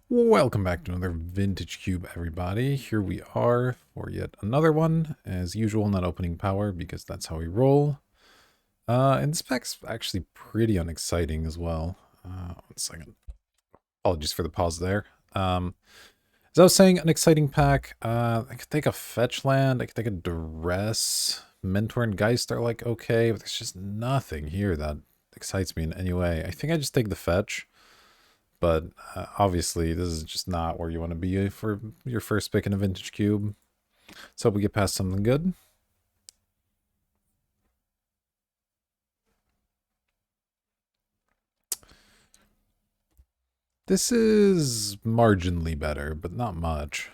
Welcome back to another Vintage Cube, everybody. Here we are for yet another one. As usual, not opening power because that's how we roll. And this pack's actually pretty unexciting as well. 1 second. Apologies for the pause there. As I was saying, an exciting pack. I could take a fetch land. I could take a duress. Mentor and Geist are like okay, but there's just nothing here that excites me in any way. I think I just take the fetch. But obviously, this is just not where you want to be for your first pick in a vintage cube. So we get past something good. This is marginally better, but not much.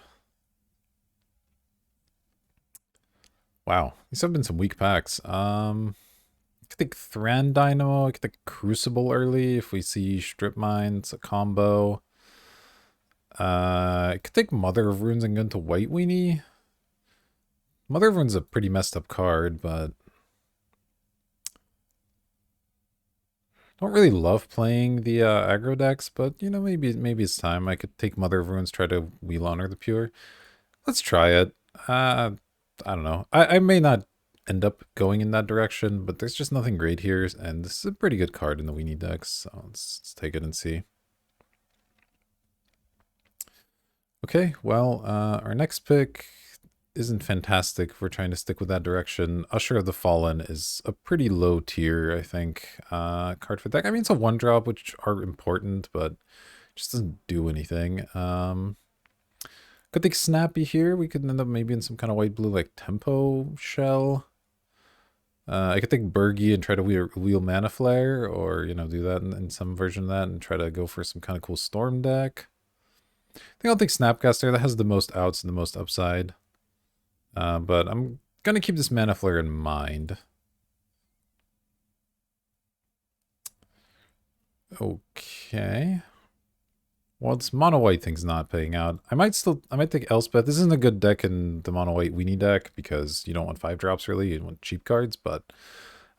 Wow, these have been some weak packs. I could take Thran Dynamo. I could take Crucible early if we see Strip Mines, a combo. I could take Mother of Runes and go into White Weenie. Mother of Runes is a pretty messed up card, but don't really love playing the aggro decks, but you know, maybe it's time. I could take Mother of Runes, try to Wheel Honor the Pure. Let's try it. I don't know. I may not end up going in that direction, but there's just nothing great here, and this is a pretty good card in the Weenie decks, so let's take it and see. Okay, well, our next pick isn't fantastic if we're trying to stick with that direction. Usher of the Fallen is a pretty low tier, I think, card for deck. I mean, it's a 1-drop, which are important, but just doesn't do anything. Could think Snappy here. We could end up maybe in some kind of white-blue, like, Tempo Shell. I could think Bergie and try to wheel Mana Flare, or, you know, do that in some version of that and try to go for some kind of cool Storm deck. I think I'll take Snapcaster. That has the most outs and the most upside. But I'm going to keep this Mana Flare in mind. Okay. Well, this mono white thing's not paying out. I might take Elspeth. This isn't a good deck in the mono white weenie deck because you don't want 5-drops really. You want cheap cards, but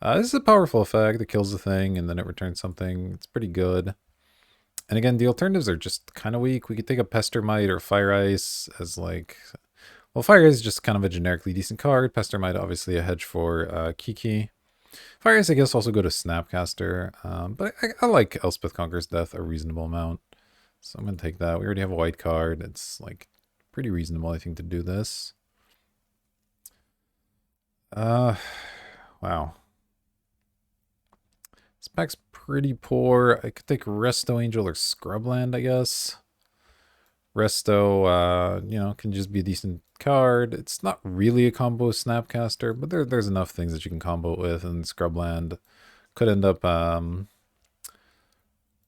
this is a powerful effect. It kills the thing and then it returns something. It's pretty good. And again, the alternatives are just kind of weak. We could take a Pestermite or Fire Ice as like... Well, Fire Ice is just kind of a generically decent card. Pestermite, obviously a hedge for Kiki. Fire Ice, I guess, also go to Snapcaster. But I like Elspeth Conquers Death a reasonable amount. So I'm going to take that. We already have a white card. It's like pretty reasonable, I think, to do this. Wow. This pack's pretty poor. I could take Resto Angel or Scrubland, I guess. Resto, you know, can just be a decent card. It's not really a combo Snapcaster, but there's enough things that you can combo it with, and Scrubland could end up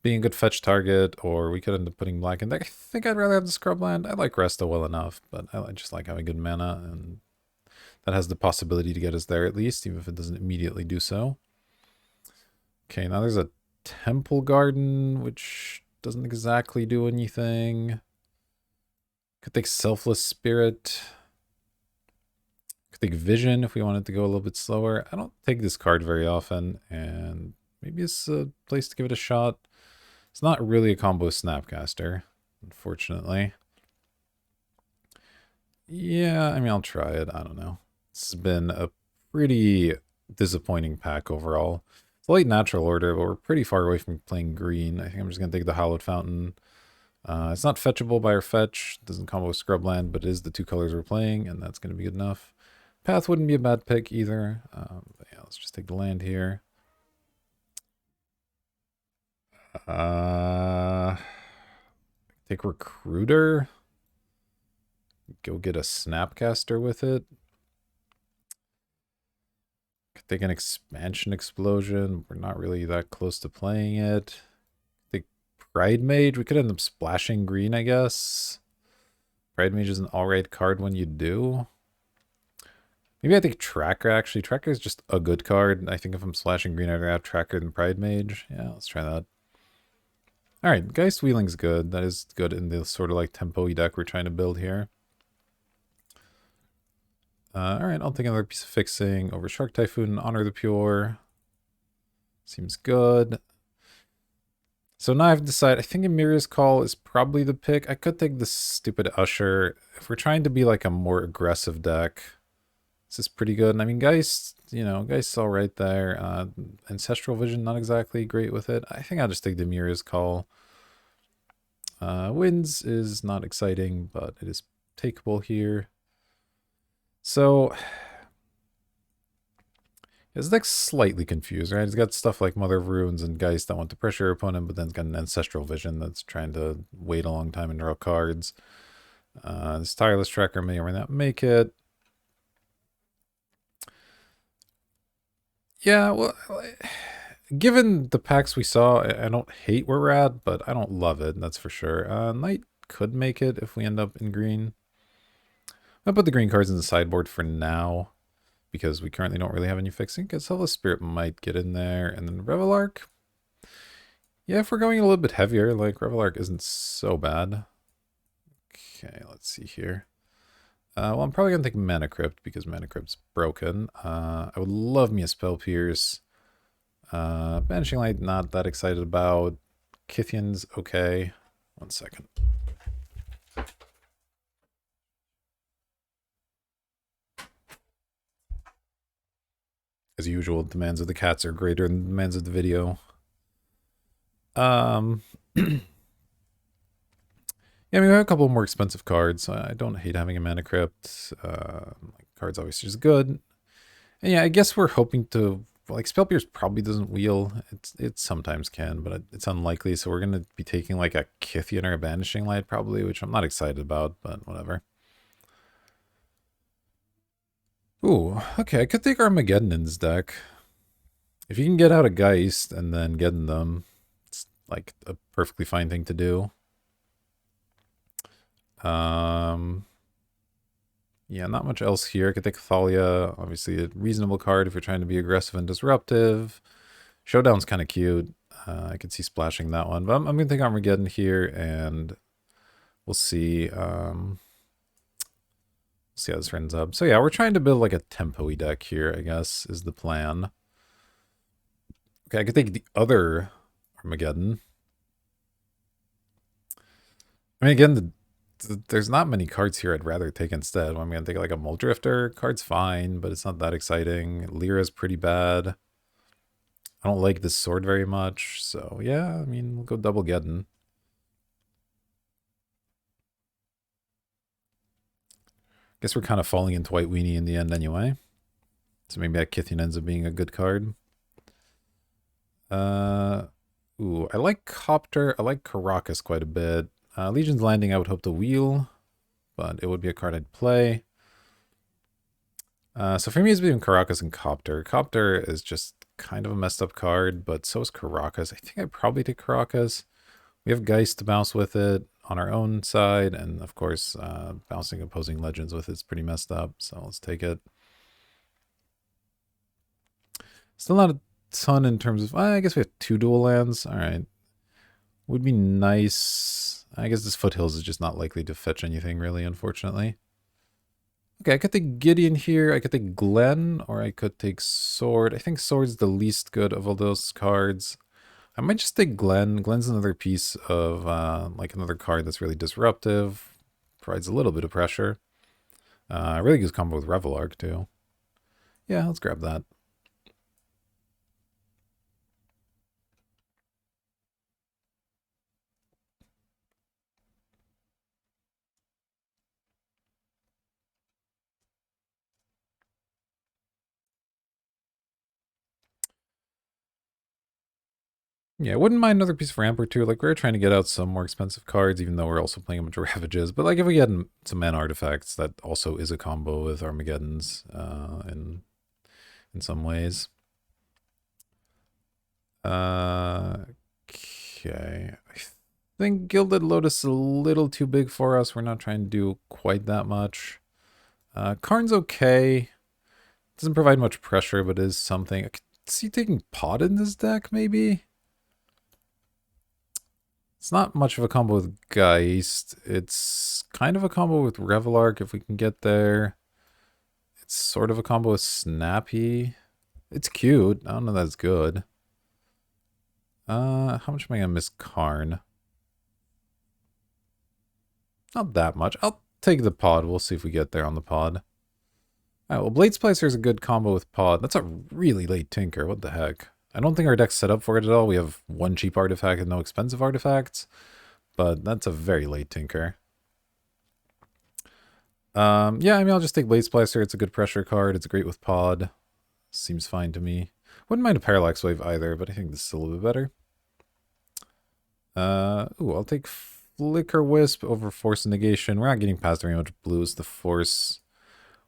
being a good fetch target, or we could end up putting black in deck. I think I'd rather have the Scrubland. I like Resto well enough, but I just like having good mana, and that has the possibility to get us there at least, even if it doesn't immediately do so. Okay, now there's a Temple Garden, which doesn't exactly do anything. Could take Selfless Spirit. Could take Vision if we wanted to go a little bit slower. I don't take this card very often, and maybe it's a place to give it a shot. It's not really a combo Snapcaster, unfortunately. Yeah, I mean, I'll try it. I don't know. This has been a pretty disappointing pack overall. It's a late natural order, but we're pretty far away from playing green. I think I'm just going to take the Hallowed Fountain. It's not fetchable by our fetch. It doesn't combo with Scrubland, but it is the 2 colors we're playing, and that's going to be good enough. Path wouldn't be a bad pick either. But yeah, let's just take the land here. Take Recruiter. Go get a Snapcaster with it. Could take an Expansion Explosion. We're not really that close to playing it. Take Pridemage. We could end up splashing green, I guess. Pridemage is an alright card when you do. Maybe I think Tracker, actually. Tracker is just a good card. I think if I'm splashing green, I'd rather have Tracker than Pridemage. Yeah, let's try that. Alright, Geist Wheeling's good. That is good in the sort of like tempo-y deck we're trying to build here. Alright, I'll take another piece of fixing over Shark Typhoon, Honor the Pure. Seems good. So now I have to decide. I think Emira's Call is probably the pick. I could take this stupid Usher. If we're trying to be like a more aggressive deck, this is pretty good. And I mean, Geist, Geist's all right there. Ancestral Vision, not exactly great with it. I think I'll just take the Emira's Call. Winds is not exciting, but it is takeable here. So his deck's slightly confused, right? He's got stuff like Mother of Runes and Geist that want to pressure your opponent, but then it's got an Ancestral Vision that's trying to wait a long time and draw cards. This Tireless Tracker may or may not make it. Yeah, well, given the packs we saw, I don't hate where we're at, but I don't love it, that's for sure. Knight could make it if we end up in green. I'll put the green cards in the sideboard for now, because we currently don't really have any fixing. Because Selfless Spirit might get in there, and then Revelark. Yeah, if we're going a little bit heavier, like Revelark isn't so bad. Okay, let's see here. Well, I'm probably going to take Mana Crypt because Mana Crypt's broken. I would love me a Spell Pierce. Banishing Light, not that excited about. Kythian's okay. 1 second. As usual, demands of the cats are greater than the demands of the video. Yeah, I mean, we have a couple more expensive cards. I don't hate having a Mana Crypt. Cards obviously is good. And yeah, I guess we're hoping to... Like, Spell Pierce probably doesn't wheel. It sometimes can, but it's unlikely. So we're going to be taking, like, a Kythian or a Banishing Light, probably, which I'm not excited about, but whatever. Ooh, okay, I could take Armageddon in this deck. If you can get out a Geist and then get in them, it's, like, a perfectly fine thing to do. Yeah, not much else here. I could take Thalia, obviously a reasonable card if you're trying to be aggressive and disruptive. Showdown's kind of cute. I could see splashing that one, but I'm going to take Armageddon here, and we'll see. See how this ends up. So yeah, we're trying to build like a tempo-y deck here, I guess, is the plan. Okay, I could take the other Armageddon. I mean, again, there's not many cards here I'd rather take instead. I'm going to take like a Muldrifter. Card's fine, but it's not that exciting. Lyra's pretty bad. I don't like this sword very much. So yeah, I mean, we'll go double Geddon. Guess we're kind of falling into White Weenie in the end anyway. So maybe that Kythian ends up being a good card. Ooh, I like Copter. I like Karakas quite a bit. Legion's Landing I would hope to wheel, but it would be a card I'd play. So for me it's between Karakas and Copter. Copter is just kind of a messed up card, but so is Karakas. I think I'd probably take Karakas. We have Geist to bounce with it on our own side, and of course bouncing opposing legends with it's pretty messed up, so let's take it. Still not a ton in terms of... I guess we have 2 dual lands. All right. Would be nice. I guess this Foothills is just not likely to fetch anything, really, unfortunately. Okay, I could take Gideon here. I could take Glenn, or I could take Sword. I think Sword's the least good of all those cards. I might just take Glenn. Glenn's another piece of, like, another card that's really disruptive. Provides a little bit of pressure. Really good combo with Revelark, too. Yeah, let's grab that. Yeah, I wouldn't mind another piece of ramp or two. Like, we're trying to get out some more expensive cards, even though we're also playing a bunch of Ravages. But, like, if we get some mana artifacts, that also is a combo with Armageddons in some ways. Okay. I think Gilded Lotus is a little too big for us. We're not trying to do quite that much. Karn's okay. Doesn't provide much pressure, but is something. I could see taking Pot in this deck, maybe? It's not much of a combo with Geist. It's kind of a combo with Revelark if we can get there. It's sort of a combo with Snappy. It's cute. I don't know if that's good. How much am I gonna miss Karn? Not that much. I'll take the pod. We'll see if we get there on the pod. Alright, well, Blade Splicer is a good combo with pod. That's a really late Tinker. What the heck? I don't think our deck's set up for it at all. We have one cheap artifact and no expensive artifacts. But that's a very late Tinker. Yeah, I mean, I'll just take Blade Splicer. It's a good pressure card. It's great with pod. Seems fine to me. Wouldn't mind a Parallax Wave either, but I think this is a little bit better. Ooh, I'll take Flicker Wisp over Force Negation. We're not getting past the range of blues. The Force,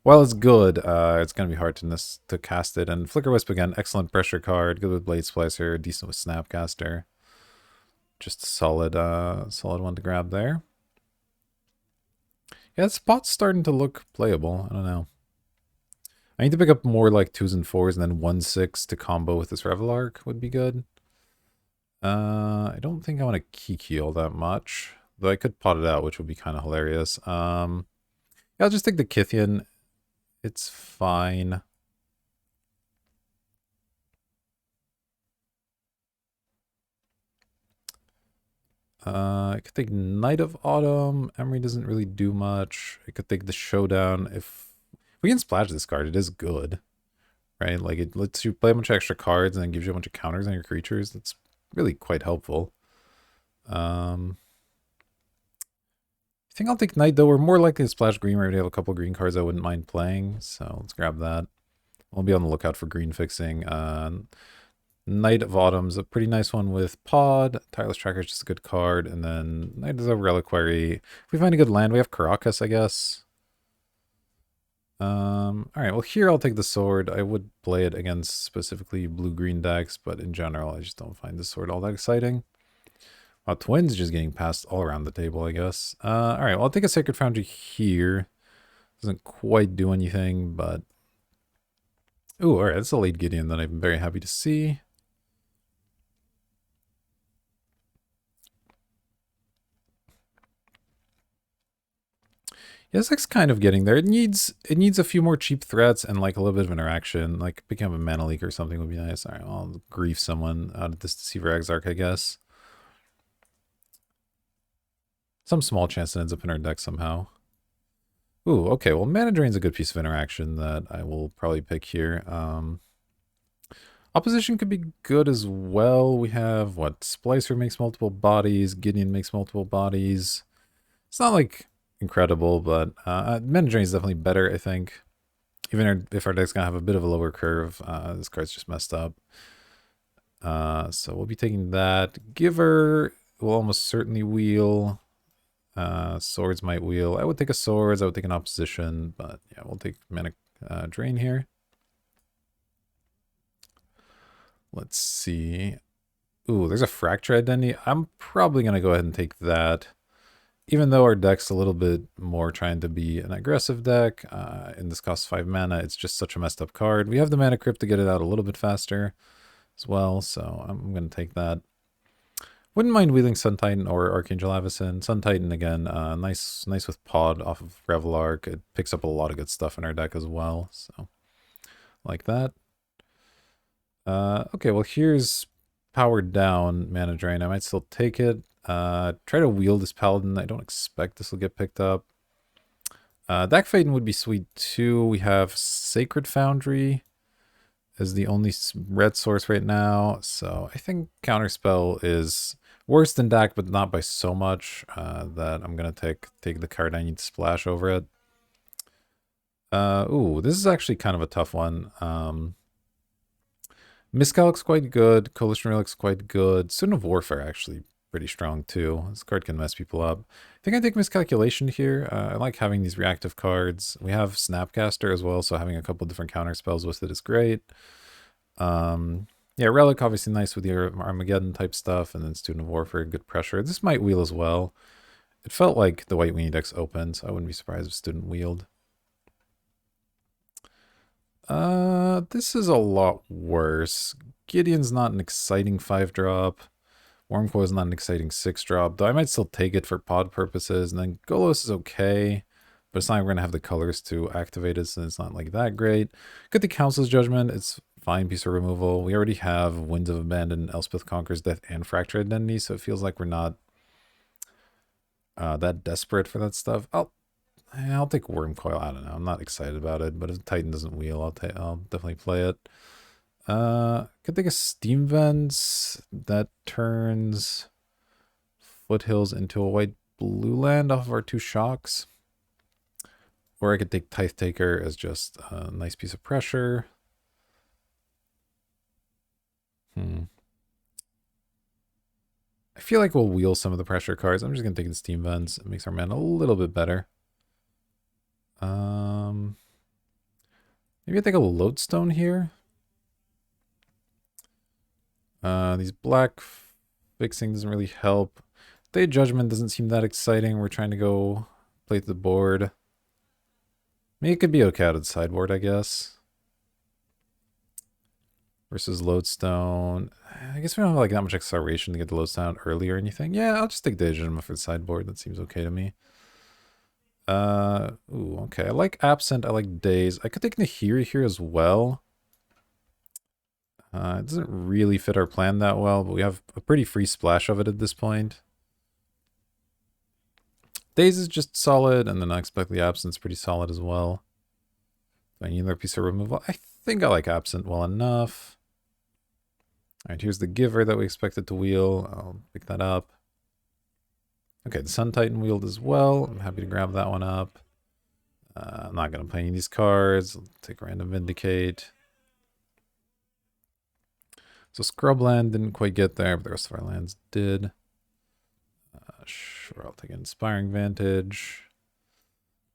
while it's good, it's going to be hard to cast it. And Flicker Wisp, again, excellent pressure card. Good with Blade Splicer. Decent with Snapcaster. Just a solid one to grab there. Yeah, the spot's starting to look playable. I don't know. I need to pick up more like 2s and 4s, and then 1/6 to combo with this Revelark would be good. I don't think I want to Kiki all that much, though I could pot it out, which would be kind of hilarious. Yeah, I'll just take the Kythian. It's fine. I could take Knight of Autumn. Emery doesn't really do much. I could take the Showdown. If we can splash this card, it is good. Right? Like, it lets you play a bunch of extra cards and then gives you a bunch of counters on your creatures. That's really quite helpful. I think I'll take Knight, though. We're more likely to splash green. We already have a couple green cards I wouldn't mind playing, so let's grab that. We'll be on the lookout for green fixing. Knight of Autumn's a pretty nice one with pod. Tireless Tracker is just a good card. And then Knight of the Reliquary. If we find a good land, we have Caracas, I guess. Alright, well here I'll take the sword. I would play it against specifically blue-green decks, but in general I just don't find the sword all that exciting. Wow, Twins just getting passed all around the table, I guess. Alright, well I'll take a Sacred Foundry here. Doesn't quite do anything, but... Ooh, alright, that's a late Gideon that I'm very happy to see. Yeah, this deck's kind of getting there. It needs a few more cheap threats and like a little bit of interaction. Like picking up a Mana Leak or something would be nice. Alright, I'll grief someone out of this Deceiver Exarch, I guess. Some small chance it ends up in our deck somehow. Ooh, okay, well Mana Drain's a good piece of interaction that I will probably pick here. Opposition could be good as well. We have, what, Splicer makes multiple bodies, Gideon makes multiple bodies. It's not like incredible, but Mana Drain is definitely better, I think. Even if our deck's gonna have a bit of a lower curve, this card's just messed up. So we'll be taking that. Giver will almost certainly wheel. Swords might wheel. I would take a swords, I would take an opposition, but yeah, we'll take Mana Drain here. Let's see. Ooh, there's a Fracture Identity. I'm probably going to go ahead and take that. Even though our deck's a little bit more trying to be an aggressive deck, and this costs 5 mana, it's just such a messed up card. We have the Mana Crypt to get it out a little bit faster as well, so I'm going to take that. Wouldn't mind wheeling Sun Titan or Archangel Avacyn. Sun Titan, again, nice with pod off of Revelark. It picks up a lot of good stuff in our deck as well, so like that. Okay, well here's powered down Mana Drain. I might still take it. Try to wield this Paladin. I don't expect this will get picked up. Dak Faden would be sweet too. We have Sacred Foundry as the only red source right now. So I think Counterspell is worse than Dak, but not by so much that I'm going to take the card I need to splash over it. Ooh, this is actually kind of a tough one. Miscalc's quite good. Coalition Relic's quite good. Student of Warfare actually pretty strong too. This card can mess people up. I think I take Miscalculation here. I like having these reactive cards. We have Snapcaster as well, so having a couple different counter spells with it is great. Yeah, Relic obviously nice with your Armageddon type stuff, and then Student of Warfare, good pressure. This might wheel as well. It felt like the White Weenie deck's open, so I wouldn't be surprised if Student wheeled. This is a lot worse. Gideon's not an exciting 5-drop. Wormcoil is not an exciting 6-drop, though I might still take it for pod purposes. And then Golos is okay, but it's not going to have the colors to activate it, so it's not like that great. Good, the Council's Judgment. It's fine piece of removal. We already have Winds of Abandon, Elspeth Conquers Death, and Fracture Identity, so it feels like we're not that desperate for that stuff. I'll take Worm Coil. I don't know. I'm not excited about it, but if Titan doesn't wheel, I'll definitely play it. Could take a Steam Vents that turns Foothills into a white blue land off of our 2 shocks. Or I could take Tithe Taker as just a nice piece of pressure. I feel like we'll wheel some of the pressure cards. I'm just going to take the Steam Vents. It makes our mana a little bit better. Maybe I take a Lodestone here. These black fixing doesn't really help. Day of Judgment doesn't seem that exciting. We're trying to go play the board. Maybe it could be okay out of the sideboard, I guess. Versus Lodestone. I guess we don't have like that much acceleration to get the Lodestone early or anything. Yeah, I'll just take Day of Judgment for the sideboard. That seems okay to me. Ooh, okay. I like Absent. I like Daze. I could take Nahiri here as well. It doesn't really fit our plan that well, but we have a pretty free splash of it at this point. Daze is just solid, and then Unexpectedly Absent's pretty solid as well. Do I need another piece of removal? I think I like Absent well enough. Alright, here's the Giver that we expected to wheel. I'll pick that up. Okay, the Sun Titan wheeled as well. I'm happy to grab that one up. I'm not going to play any of these cards. I'll take Random Vindicate. So Scrubland didn't quite get there, but the rest of our lands did. Sure, I'll take Inspiring Vantage.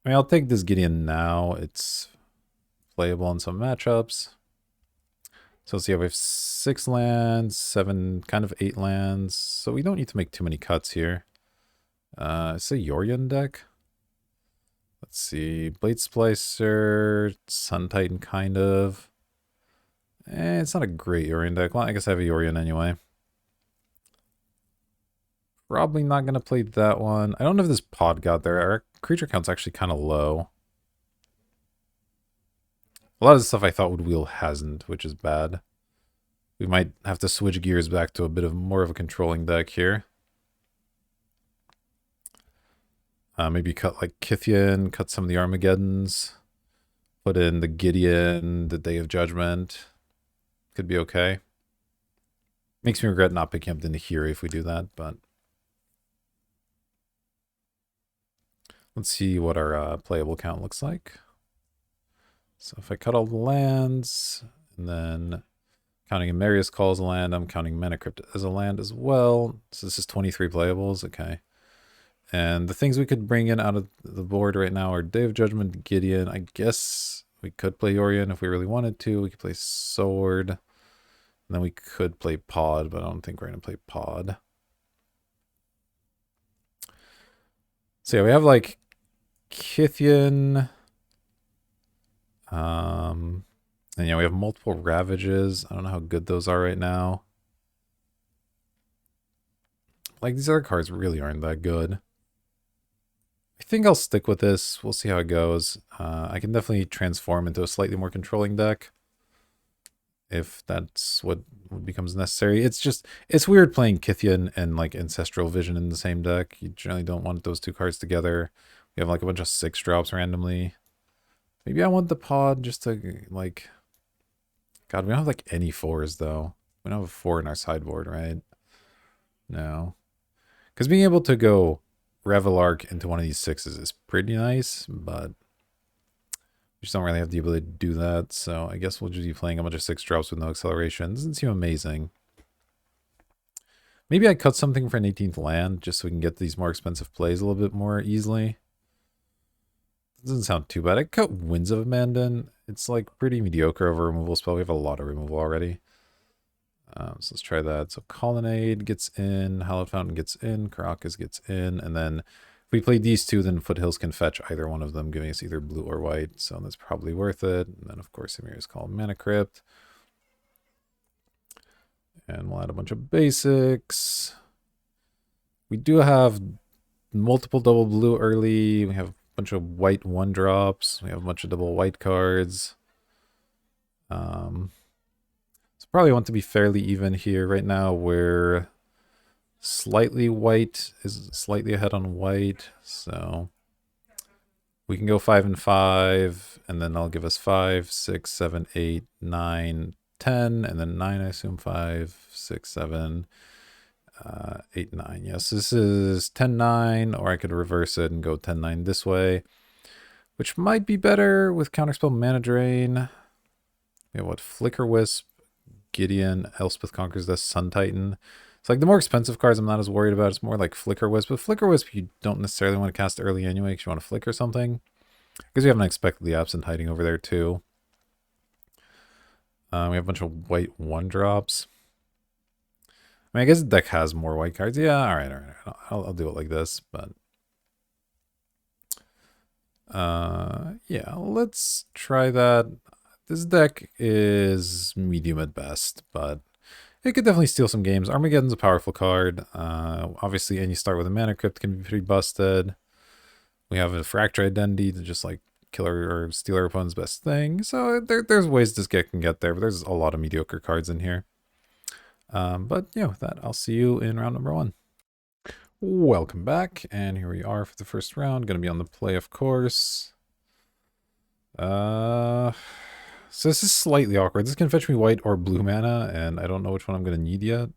I mean, I'll take this Gideon now. It's playable in some matchups. So let's see, we have 6 lands, 7, kind of 8 lands. So we don't need to make too many cuts here. It's a Yorion deck. Let's see, Blade Splicer, Sun Titan kind of. It's not a great Yorion deck. Well, I guess I have a Yorion anyway. Probably not going to play that one. I don't know if this pod got there. Our creature count's actually kind of low. A lot of the stuff I thought would wheel hasn't, which is bad. We might have to switch gears back to a bit of more of a controlling deck here. Maybe cut like Kithian, cut some of the Armageddons. Put in the Gideon, the Day of Judgment. Could be okay. Makes me regret not picking up the Nahiri if we do that, but... Let's see what our playable count looks like. So if I cut all the lands, and then counting Emerius Call as a land, I'm counting Mana Crypt as a land as well. So this is 23 playables, okay. And the things we could bring in out of the board right now are Day of Judgment, Gideon. I guess we could play Yorion if we really wanted to. We could play Sword. And then we could play Pod, but I don't think we're going to play Pod. So yeah, we have like Kithian. And yeah, we have multiple Ravages. I don't know how good those are right now. Like, these other cards really aren't that good. I think I'll stick with this. We'll see how it goes. I can definitely transform into a slightly more controlling deck if that's what becomes necessary. It's weird playing Kithian and like Ancestral Vision in the same deck. You generally don't want those 2 cards together. We have like a bunch of 6 drops randomly. Maybe I want the Pod just to like... God, we don't have like any 4s though. We don't have a 4 in our sideboard, right? No. Because being able to go Revelark into one of these 6s is pretty nice, but we just don't really have the ability to do that. So I guess we'll just be playing a bunch of 6 drops with no acceleration. Doesn't seem amazing. Maybe I cut something for an 18th land just so we can get these more expensive plays a little bit more easily. Doesn't sound too bad. I cut Winds of Abandon. It's like pretty mediocre over removal spell. We have a lot of removal already. So let's try that. So Colonnade gets in, Hallowed Fountain gets in, Karakas gets in, and then if we play these 2, then Foothills can fetch either one of them, giving us either blue or white. So that's probably worth it. And then of course Emerius Call, Mana Crypt. And we'll add a bunch of basics. We do have multiple double blue early. We have a bunch of white 1-drops. We have a bunch of double white cards. Probably want to be fairly even here. Right now we're slightly white is slightly ahead on white, so we can go 5 and 5, and then I'll give us 5, 6, 7, 8, 9, 10, and then 9, I assume 5, 6, 7, 8, 9. Yes, this is 10, 9, or I could reverse it and go 10, 9 this way, which might be better with Counterspell, Mana Drain. Yeah, what? Flicker Wisp, Gideon, Elspeth Conquers the Sun Titan. It's like the more expensive cards I'm not as worried about. It's more like Flicker Wisp. But Flicker Wisp you don't necessarily want to cast early anyway because you want to flicker something. Because we have Unexpectedly Absent hiding over there too. We have a bunch of white 1-drops. I mean, I guess the deck has more white cards. Yeah, alright. I'll do it like this, but... yeah, let's try that. This deck is medium at best, but it could definitely steal some games. Armageddon's a powerful card. Obviously, and you start with a Mana Crypt can be pretty busted. We have a Fracture Identity to just like kill or steal our opponent's best thing. So there's ways this deck can get there, but there's a lot of mediocre cards in here. But yeah, with that, I'll see you in round number 1. Welcome back, and here we are for the first round. Going to be on the play, of course. So this is slightly awkward. This can fetch me white or blue mana, and I don't know which one I'm going to need yet.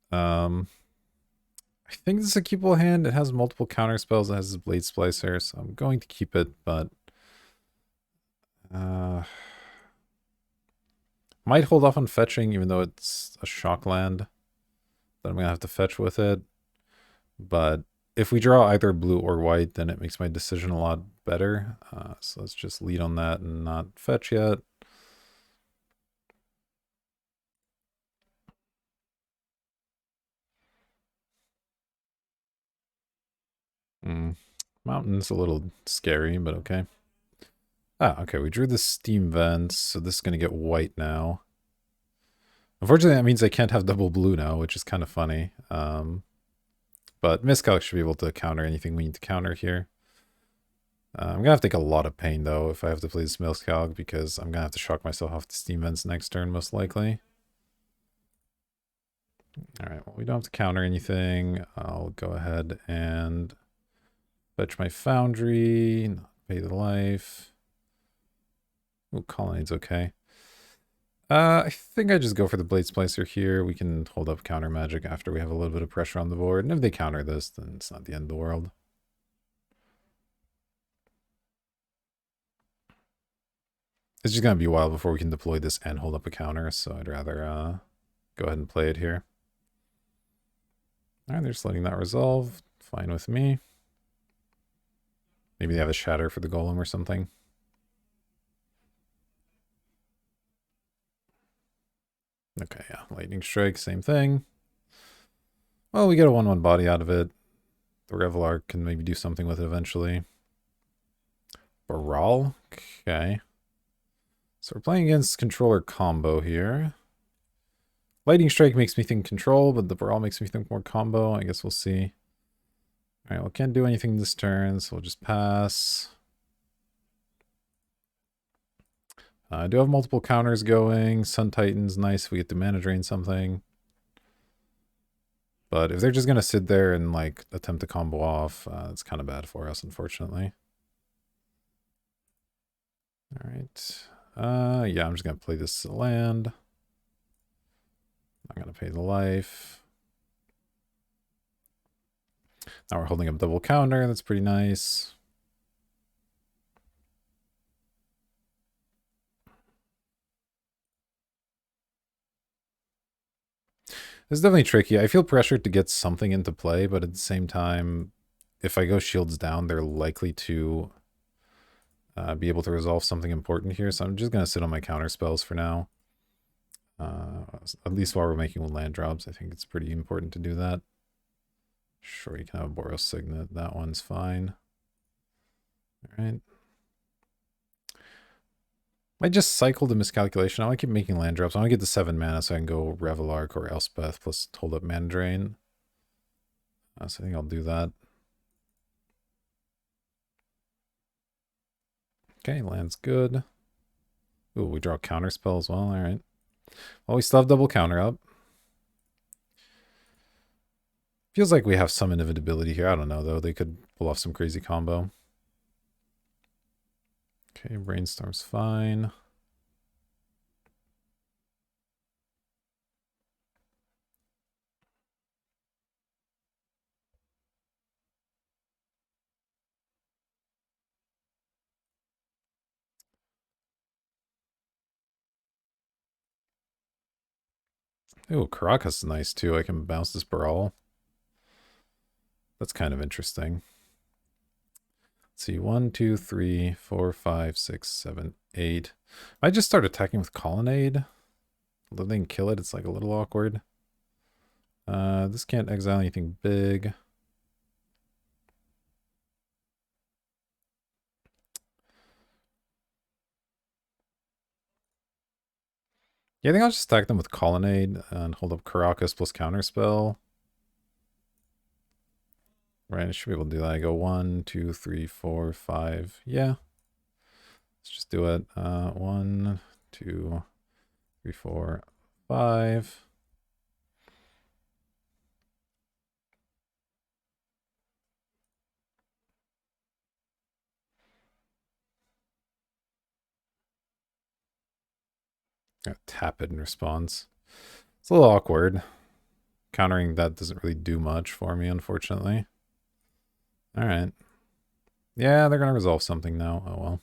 I think this is a keepable hand. It has multiple counter spells. It has this Blade Splicer, so I'm going to keep it, but... might hold off on fetching, even though it's a shock land that I'm going to have to fetch with it. But if we draw either blue or white, then it makes my decision a lot better. So let's just lead on that and not fetch yet. Mountain's a little scary, but okay. Okay, we drew the Steam Vents, so this is going to get white now. Unfortunately, that means I can't have double blue now, which is kind of funny. But Miscalc should be able to counter anything we need to counter here. I'm going to have to take a lot of pain, though, if I have to play this Miscalc, because I'm going to have to shock myself off the Steam Vents next turn, most likely. Alright, well, we don't have to counter anything. I'll go ahead and fetch my Foundry, not pay the life. Ooh, Colonnade's okay. I think I just go for the Blade Splicer here. We can hold up counter magic after we have a little bit of pressure on the board. And if they counter this, then it's not the end of the world. It's just going to be a while before we can deploy this and hold up a counter, so I'd rather go ahead and play it here. Alright, they're just letting that resolve. Fine with me. Maybe they have a Shatter for the Golem or something. Okay, yeah. Lightning Strike, same thing. Well, we get a 1/1 body out of it. The Revelar can maybe do something with it eventually. Baral? Okay. So we're playing against controller combo here. Lightning Strike makes me think control, but the Baral makes me think more combo. I guess we'll see. Alright, well, can't do anything this turn, so we'll just pass. I do have multiple counters going. Sun Titan's nice if we get to mana drain something. But if they're just going to sit there and like attempt to combo off, it's kind of bad for us, unfortunately. Alright. Yeah, I'm just going to play this land. I'm going to pay the life. Now we're holding up double counter. That's pretty nice. It's definitely tricky. I feel pressured to get something into play, but at the same time, if I go shields down, they're likely to be able to resolve something important here. So I'm just going to sit on my counter spells for now. At least while we're making land drops, I think it's pretty important to do that. Sure, you can have a Boros Signet. That one's fine. All right. Might just cycle the Miscalculation. I want to keep making land drops. I want to get the 7 mana so I can go Revelark or Elspeth plus hold up Mana Drain. So I think I'll do that. Okay, land's good. Ooh, we draw counter spell as well. All right. Well, we still have double counter up. Feels like we have some inevitability here. I don't know, though. They could pull off some crazy combo. Okay, Brainstorm's fine. Ooh, Caracas is nice, too. I can bounce this Brawl. That's kind of interesting. Let's see, 1, 2, 3, 4, 5, 6, 7, 8. I just start attacking with Colonnade. Although they can kill it, it's like a little awkward. This can't exile anything big. Yeah, I think I'll just stack them with Colonnade and hold up Caracas plus Counterspell. Right, I should be able to do that. I go 1, 2, 3, 4, 5. Yeah. Let's just do it. 1, 2, 3, 4, 5. Tap it in response. It's a little awkward. Countering that doesn't really do much for me, unfortunately. All right. Yeah, they're going to resolve something now. Oh,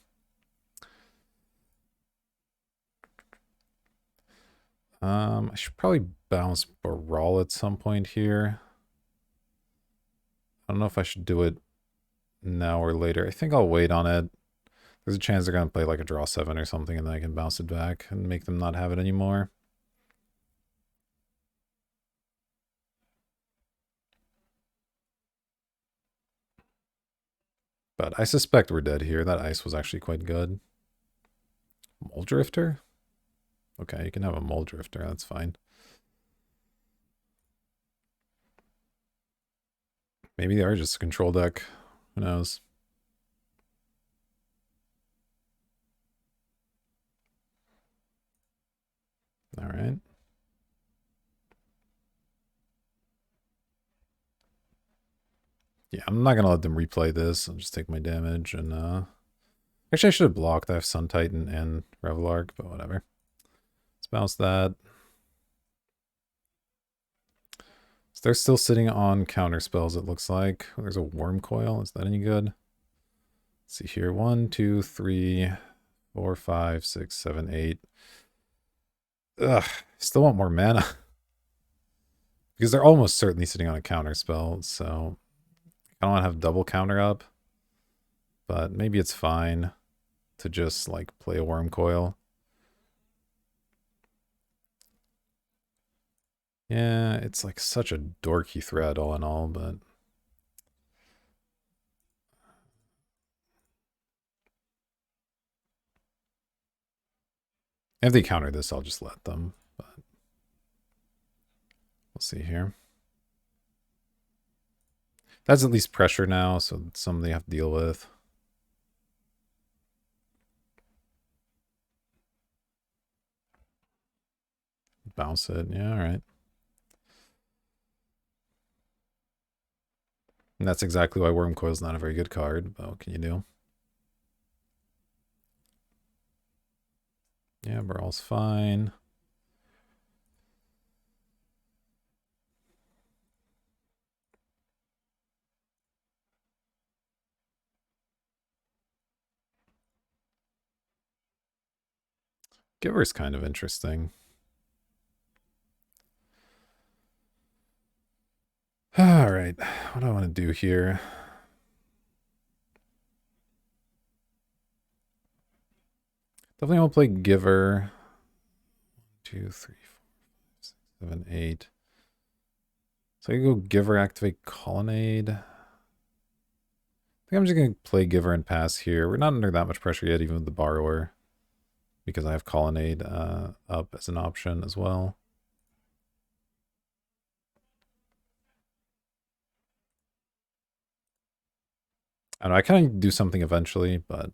well. I should probably bounce Baral at some point here. I don't know if I should do it now or later. I think I'll wait on it. There's a chance they're going to play like a draw 7 or something, and then I can bounce it back and make them not have it anymore. But I suspect we're dead here. That ice was actually quite good. Muldrifter? Okay, you can have a Muldrifter. That's fine. Maybe they are just a control deck. Who knows? All right. Yeah, I'm not going to let them replay this. I'll just take my damage and, actually, I should have blocked. I have Sun Titan and Revelark, but whatever. Let's bounce that. So they're still sitting on counter spells, it looks like. Oh, there's a Worm Coil. Is that any good? Let's see here. 1, 2, 3, 4, 5, 6, 7, 8. Ugh, still want more mana. Because they're almost certainly sitting on a counter spell, so I don't want to have double counter up. But maybe it's fine to just like play a Worm Coil. Yeah, it's like such a dorky threat all in all, but if they counter this, I'll just let them. But we'll see here. That's at least pressure now, so it's something they have to deal with. Bounce it. Yeah, all right. And that's exactly why Worm Coil's not a very good card, but what can you do? Yeah, Baral's fine. Giver's kind of interesting. All right, what do I want to do here? Definitely want to play Giver. 2, 3, 4, 5, 6, 7, 8. So I can go Giver, activate Colonnade. I think I'm just going to play Giver and pass here. We're not under that much pressure yet, even with the Borrower, because I have Colonnade up as an option as well. I don't know, I kind of do something eventually, but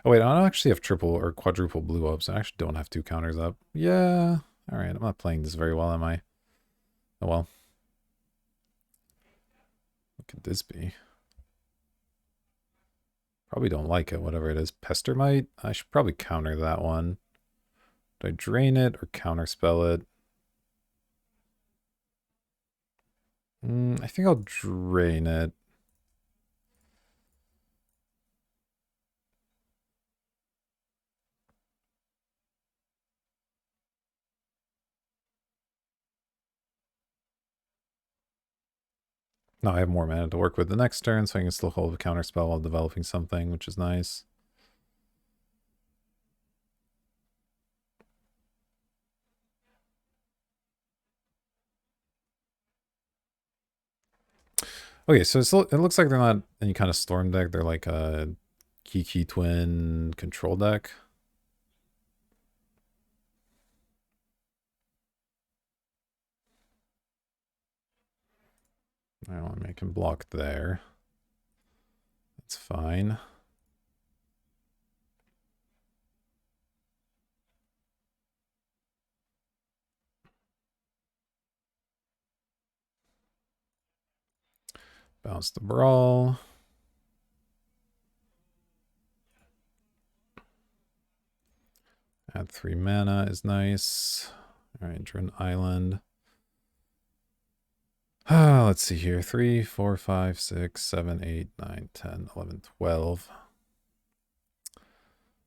Oh wait, I don't actually have triple or quadruple blue up, so I actually don't have 2 counters up. Yeah. Alright, I'm not playing this very well, am I? Oh well. What could this be? Probably don't like it, whatever it is. Pestermite? I should probably counter that one. Do I drain it or counterspell it? I think I'll drain it. No, I have more mana to work with the next turn, so I can still hold a counterspell while developing something, which is nice. Okay, so it looks like they're not any kind of storm deck. They're like a Kiki Twin control deck. I want to make him block there. That's fine. Bounce the Brawl. Add 3 mana is nice. Alright, Drin Island. Let's see here. 3, 4, 5, 6, 7, 8, 9, 10, 11, 12.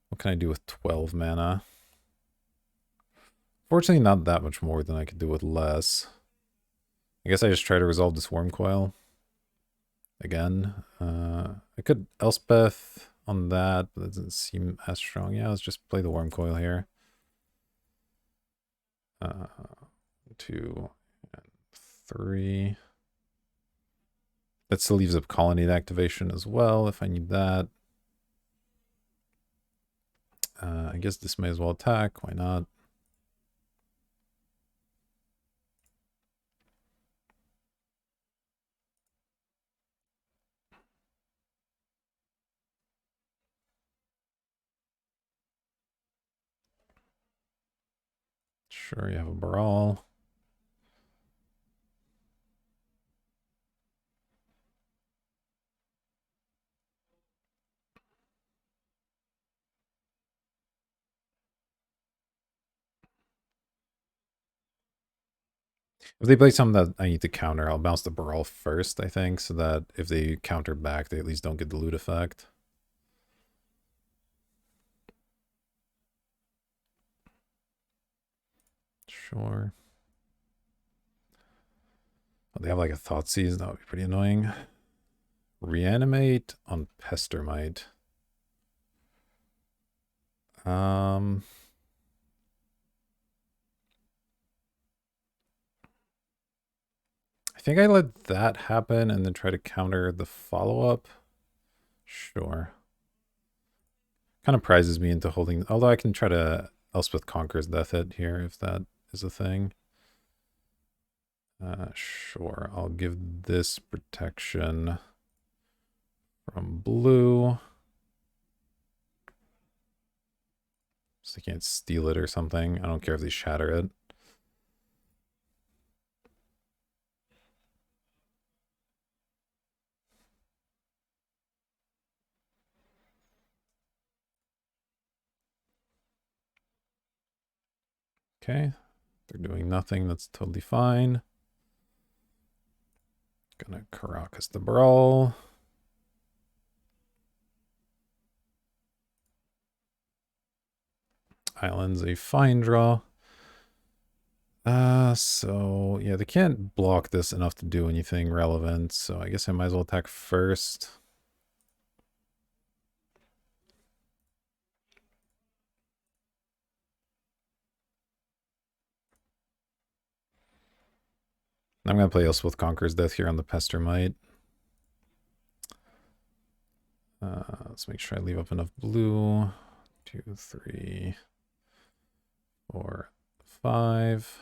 What can I do with 12 mana? Fortunately, not that much more than I could do with less. I guess I just try to resolve this Worm Coil. Again. I could Elspeth on that, but that doesn't seem as strong. Yeah, let's just play the Worm Coil here. 2 and 3. That still leaves up Colonnade activation as well if I need that. I guess this may as well attack. Why not? Sure, you have a Brawl. If they play something that I need to counter, I'll bounce the Brawl first, I think, so that if they counter back, they at least don't get the loot effect. Sure. Oh, they have like a Thoughtseize, that would be pretty annoying. Reanimate on Pestermite. I think I let that happen and then try to counter the follow-up. Sure. Kind of prizes me into holding, although I can try to Elspeth Conquer's Death Hit here if that is a thing. Sure, I'll give this protection from blue. So they can't steal it or something. I don't care if they shatter it. Okay, they're doing nothing. That's totally fine. Gonna Karakas the Brawl. Island's a fine draw. So yeah, they can't block this enough to do anything relevant, so I guess I might as well attack first. I'm gonna play Elspeth Conquer's Death here on the Pestermite. Let's make sure I leave up enough blue. 2, 3, 4, 5.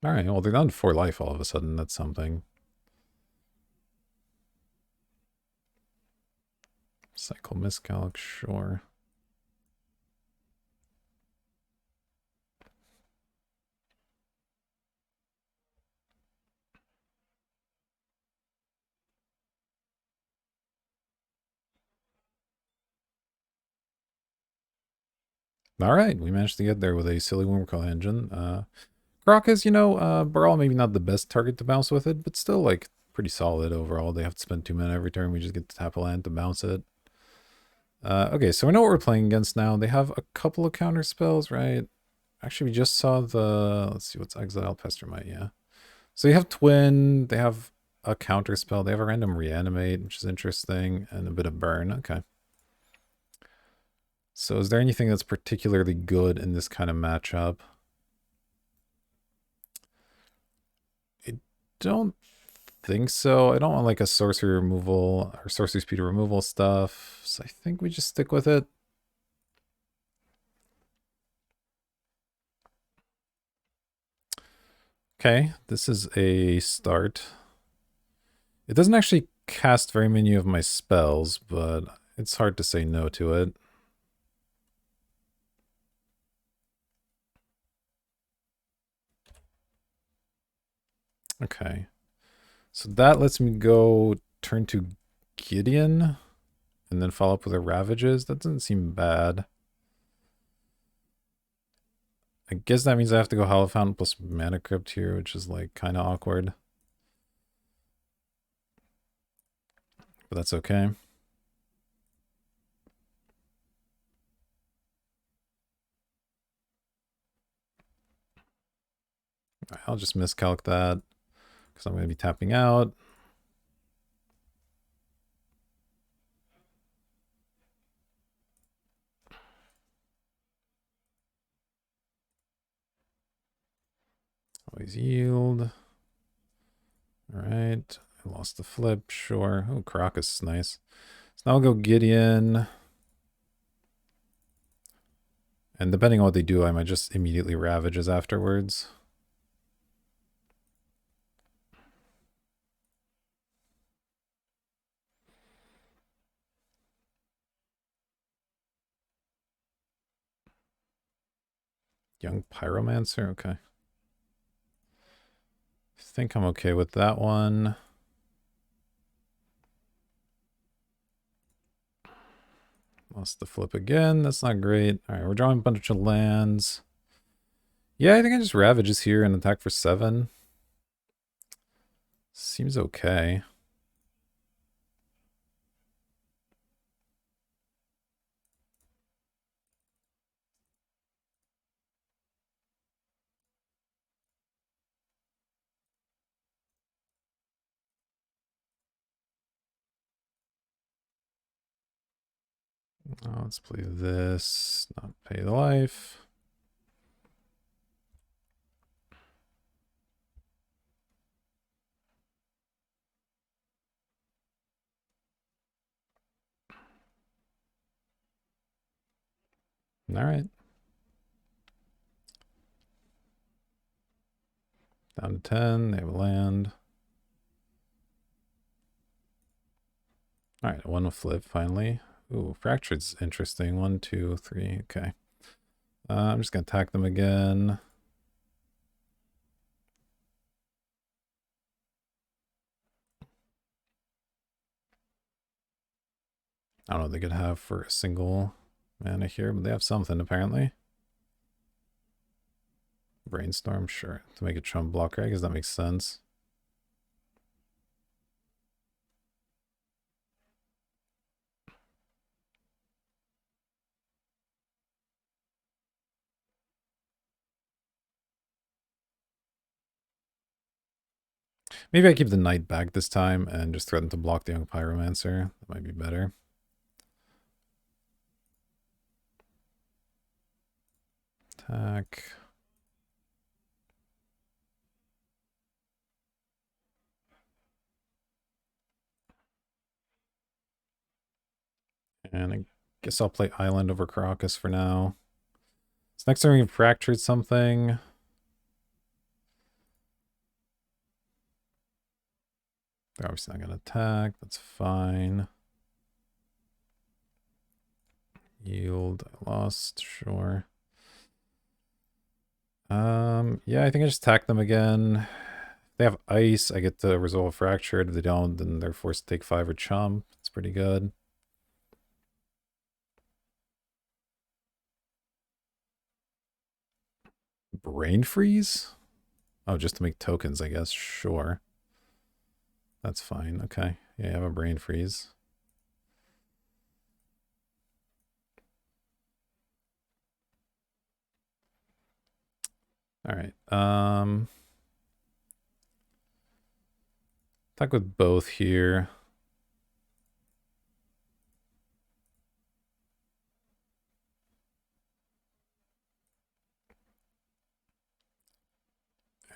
Alright, well, they're down to 4 life all of a sudden. That's something. Cycle miscalc, sure. Alright, we managed to get there with a silly Wormcoil engine. Crocus, you know, Baral maybe not the best target to bounce with it, but still, like, pretty solid overall. They have to spend 2 mana every turn. We just get to tap a land to bounce it. Okay, so we know what we're playing against now. They have a couple of counter spells, right? Actually, we just saw the... Let's see, what's Exile? Pestermite, yeah. So you have Twin. They have a counter spell. They have a random Reanimate, which is interesting, and a bit of Burn. Okay. So is there anything that's particularly good in this kind of matchup? I don't think so. I don't want like a sorcery removal or sorcery speed removal stuff. So I think we just stick with it. Okay, this is a start. It doesn't actually cast very many of my spells, but it's hard to say no to it. Okay. So that lets me go turn to Gideon and then follow up with a Ravages. That doesn't seem bad. I guess that means I have to go Hollow Fountain plus Mana Crypt here, which is like kind of awkward. But that's okay. I'll just miscalc that because I'm going to be tapping out. Always yield. All right. I lost the flip. Sure. Oh, Crocus is nice. So now I'll go Gideon. And depending on what they do, I might just immediately Ravages afterwards. Young Pyromancer? Okay. I think I'm okay with that one. Lost the flip again. That's not great. All right, we're drawing a bunch of lands. Yeah, I think I just Ravages here and attack for 7. Seems okay. Let's play this. Not pay the life. All right. Down to 10. They have a land. All right, one with flip finally. Ooh, Fractured's interesting. 1, 2, 3. Okay. I'm just going to attack them again. I don't know what they could have for a single mana here, but they have something apparently. Brainstorm, sure. To make a trump blocker, I guess that makes sense. Maybe I keep the knight back this time and just threaten to block the young pyromancer. That might be better. Attack. And I guess I'll play Island over Crocus for now. So next time we fractured something. They're obviously not going to attack. That's fine. Yield. I lost. Sure. Yeah, I think I just attack them again. If they have ice, I get to resolve fractured. If they don't, then they're forced to take 5 or chump. It's pretty good. Brain freeze? Oh, just to make tokens, I guess. Sure. That's fine. Okay. Yeah, I have a brain freeze. All right. Attack with both here.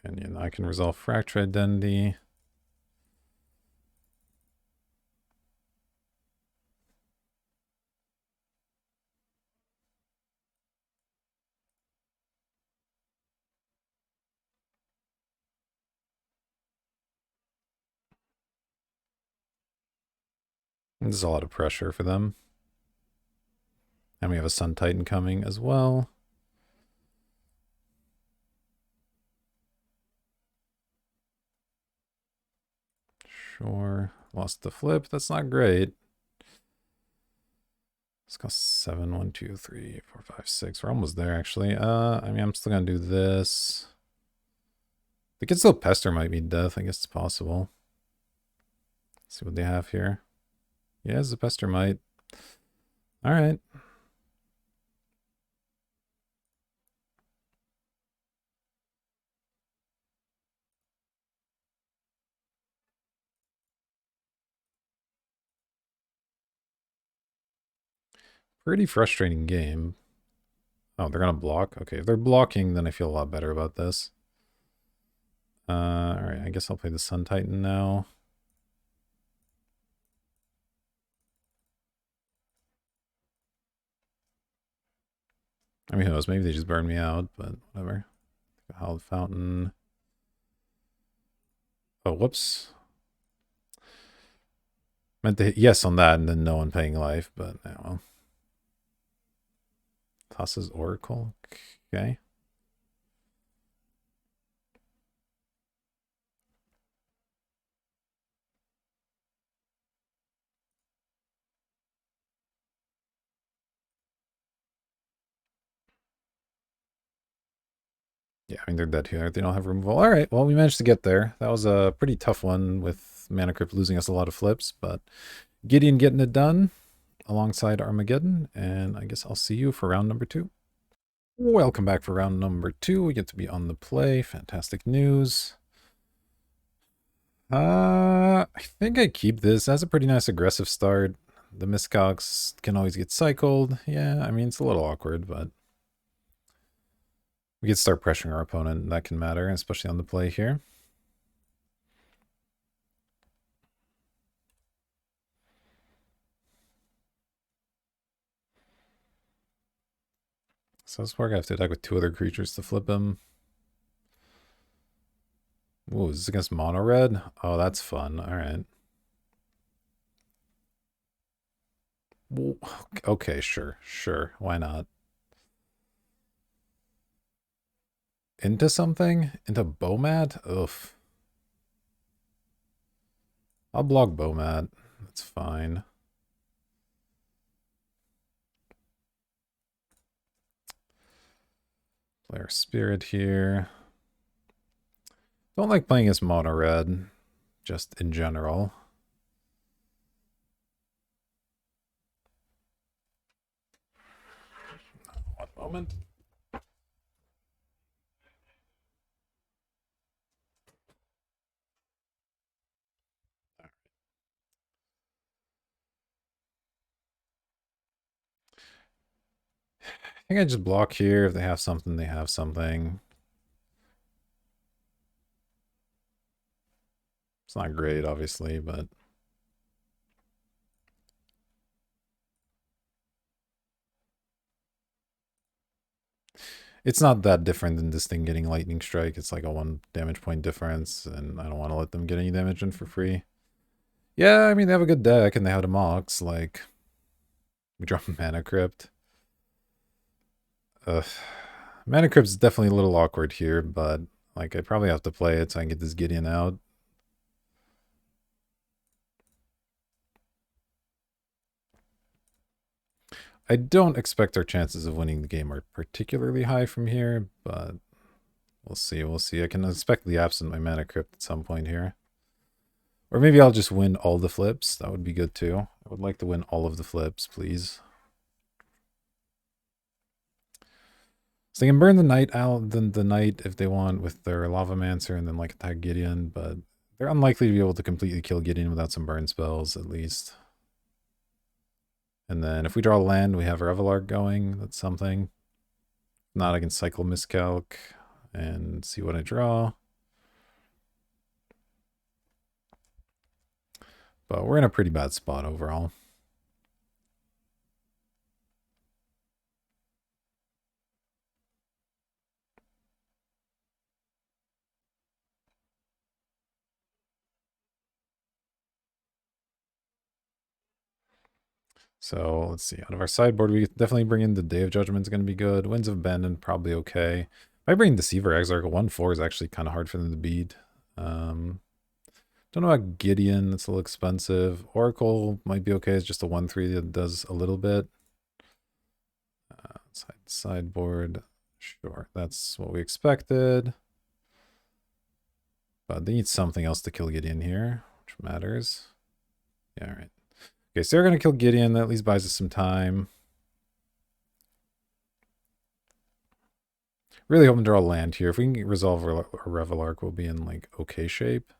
And you know, I can resolve fracture identity. There's a lot of pressure for them. And we have a Sun Titan coming as well. Sure. Lost the flip. That's not great. It's got 7, 1, 2, 3, 4, 5, 6. We're almost there, actually. I mean, I'm still gonna do this. They could still pester might be death. I guess it's possible. Let's see what they have here. Yeah, it's a pester might. All right. Pretty frustrating game. Oh, they're gonna block? Okay, if they're blocking, then I feel a lot better about this. Alright, I guess I'll play the Sun Titan now. I mean, who knows? Maybe they just burn me out, but whatever. Hallowed Fountain. Oh, whoops. Meant to hit yes on that and then no on paying life, but yeah, well. Tosses Oracle. Okay. Yeah, I mean, they're dead here. They don't have removal. All right, well, we managed to get there. That was a pretty tough one with Mana Crypt losing us a lot of flips, but Gideon getting it done alongside Armageddon, and I guess I'll see you for round number 2. Welcome back for round number 2. We get to be on the play. Fantastic news. I think I keep this. It has a pretty nice aggressive start. The miscogs can always get cycled. Yeah, I mean, it's a little awkward, but we can start pressuring our opponent. That can matter, especially on the play here. So this work, I have to attack with 2 other creatures to flip him. Ooh, is this against mono red? Oh, that's fun. All right. Okay, sure. Sure. Why not? Into something? Into Bomat? Oof. I'll block Bomat. That's fine. Player Spirit here. Don't like playing as mono red, just in general. One moment. I think I just block here. If they have something, they have something. It's not great, obviously, but... It's not that different than this thing getting Lightning Strike. It's like a 1 damage point difference, and I don't want to let them get any damage in for free. Yeah, I mean, they have a good deck and they have a Mox. Like, we drop Mana Crypt. Ugh. Mana Crypt's definitely a little awkward here, but like, I probably have to play it so I can get this Gideon out. I don't expect our chances of winning the game are particularly high from here, but we'll see. We'll see. I can expect the absent my Mana Crypt at some point here. Or maybe I'll just win all the flips. That would be good too. I would like to win all of the flips, please. So they can burn the knight out, then the knight if they want with their Lavamancer and then like attack Gideon, but they're unlikely to be able to completely kill Gideon without some burn spells at least. And then if we draw land, we have Revelark going. That's something. If not, I can cycle Miscalc and see what I draw. But we're in a pretty bad spot overall. So let's see. Out of our sideboard, we definitely bring in the Day of Judgment is going to be good. Winds of Abandon, probably okay. If I bring Deceiver Exarch, 1/4 is actually kind of hard for them to beat. Don't know about Gideon. It's a little expensive. Oracle might be okay. It's just a 1/3 that does a little bit. Sideboard. Sure, that's what we expected. But they need something else to kill Gideon here, which matters. Yeah, all right. Okay, so they're going to kill Gideon. That at least buys us some time. Really hoping to draw land here. If we can resolve our Revelark, we'll be in like okay shape.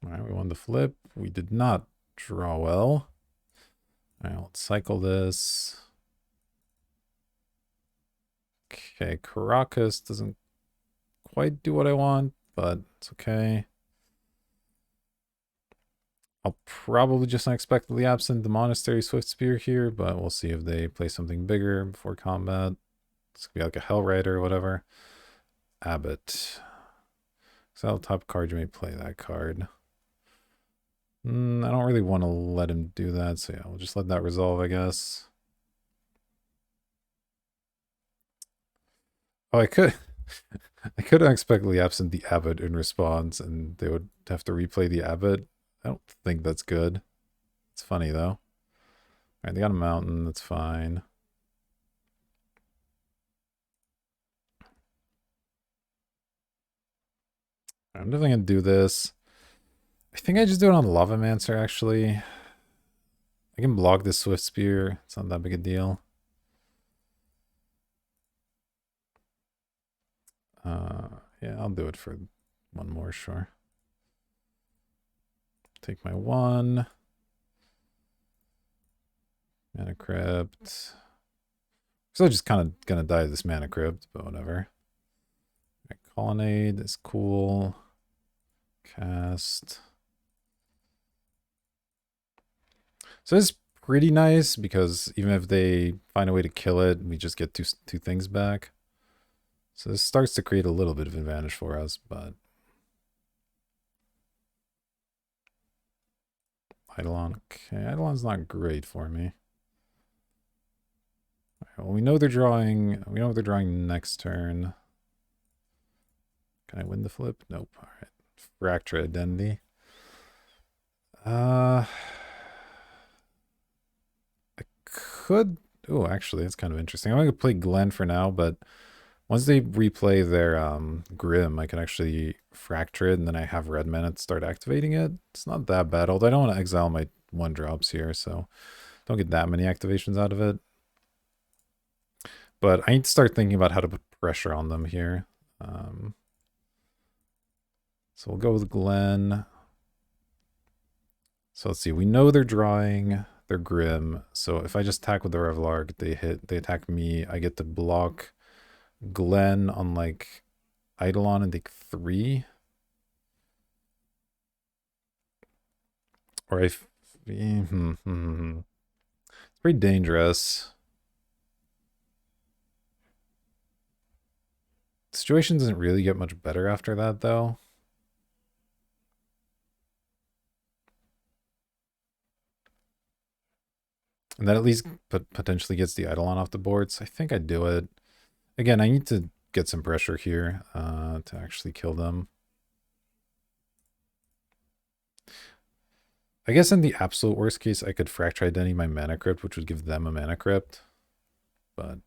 All right, we won the flip. We did not draw well. All right, let's cycle this. Okay, Caracas doesn't quite do what I want, but it's okay. I'll probably just unexpectedly absent the Monastery Swift Spear here, but we'll see if they play something bigger before combat. It's gonna be like a Hell Rider or whatever. Abbot. Exile top card, you may play that card. I don't really want to let him do that, so yeah, we'll just let that resolve, I guess. Oh, I could unexpectedly absent the Abbot in response, and they would have to replay the Abbot. I don't think that's good. It's funny, though. All right, they got a mountain. That's fine. I'm definitely going to do this. I think I just do it on Lavamancer, actually. I can block this Swift Spear. It's not that big a deal. Yeah, I'll do it for one more, sure. Take my 1. Mana Crypt. So just kind of gonna die to this Mana Crypt, but whatever. Right, Colonnade is cool. Cast. So it's pretty nice because even if they find a way to kill it, we just get two things back. So this starts to create a little bit of advantage for us, but Eidolon, okay, Eidolon's not great for me. Right, well, we know they're drawing. We know what they're drawing next turn. Can I win the flip? Nope. All right. Fracture Identity. I could. Oh, actually, that's kind of interesting. I'm gonna play Glenn for now, but once they replay their Grim, I can actually fracture it, and then I have red mana to start activating it. It's not that bad, although I don't want to exile my 1-drops here, so don't get that many activations out of it. But I need to start thinking about how to put pressure on them here. So we'll go with Glenn. So let's see. We know they're drawing. They're Grim. So if I just attack with the Revelark, they attack me. I get to block Glenn on like Eidolon and take 3. Or if it's pretty dangerous. Situation doesn't really get much better after that, though. And that at least potentially gets the Eidolon off the board, so I think I'd do it. Again, I need to get some pressure here to actually kill them. I guess in the absolute worst case, I could Fracture Identity my Mana Crypt, which would give them a Mana Crypt. But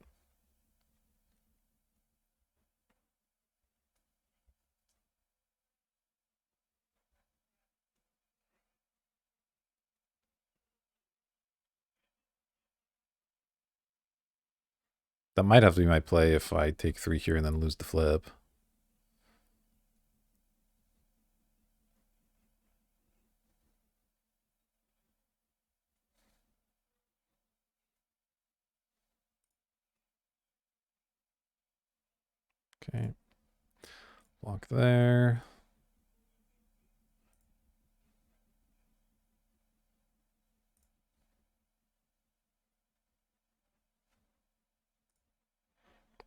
that might have to be my play if I take 3 here and then lose the flip. Okay. Block there.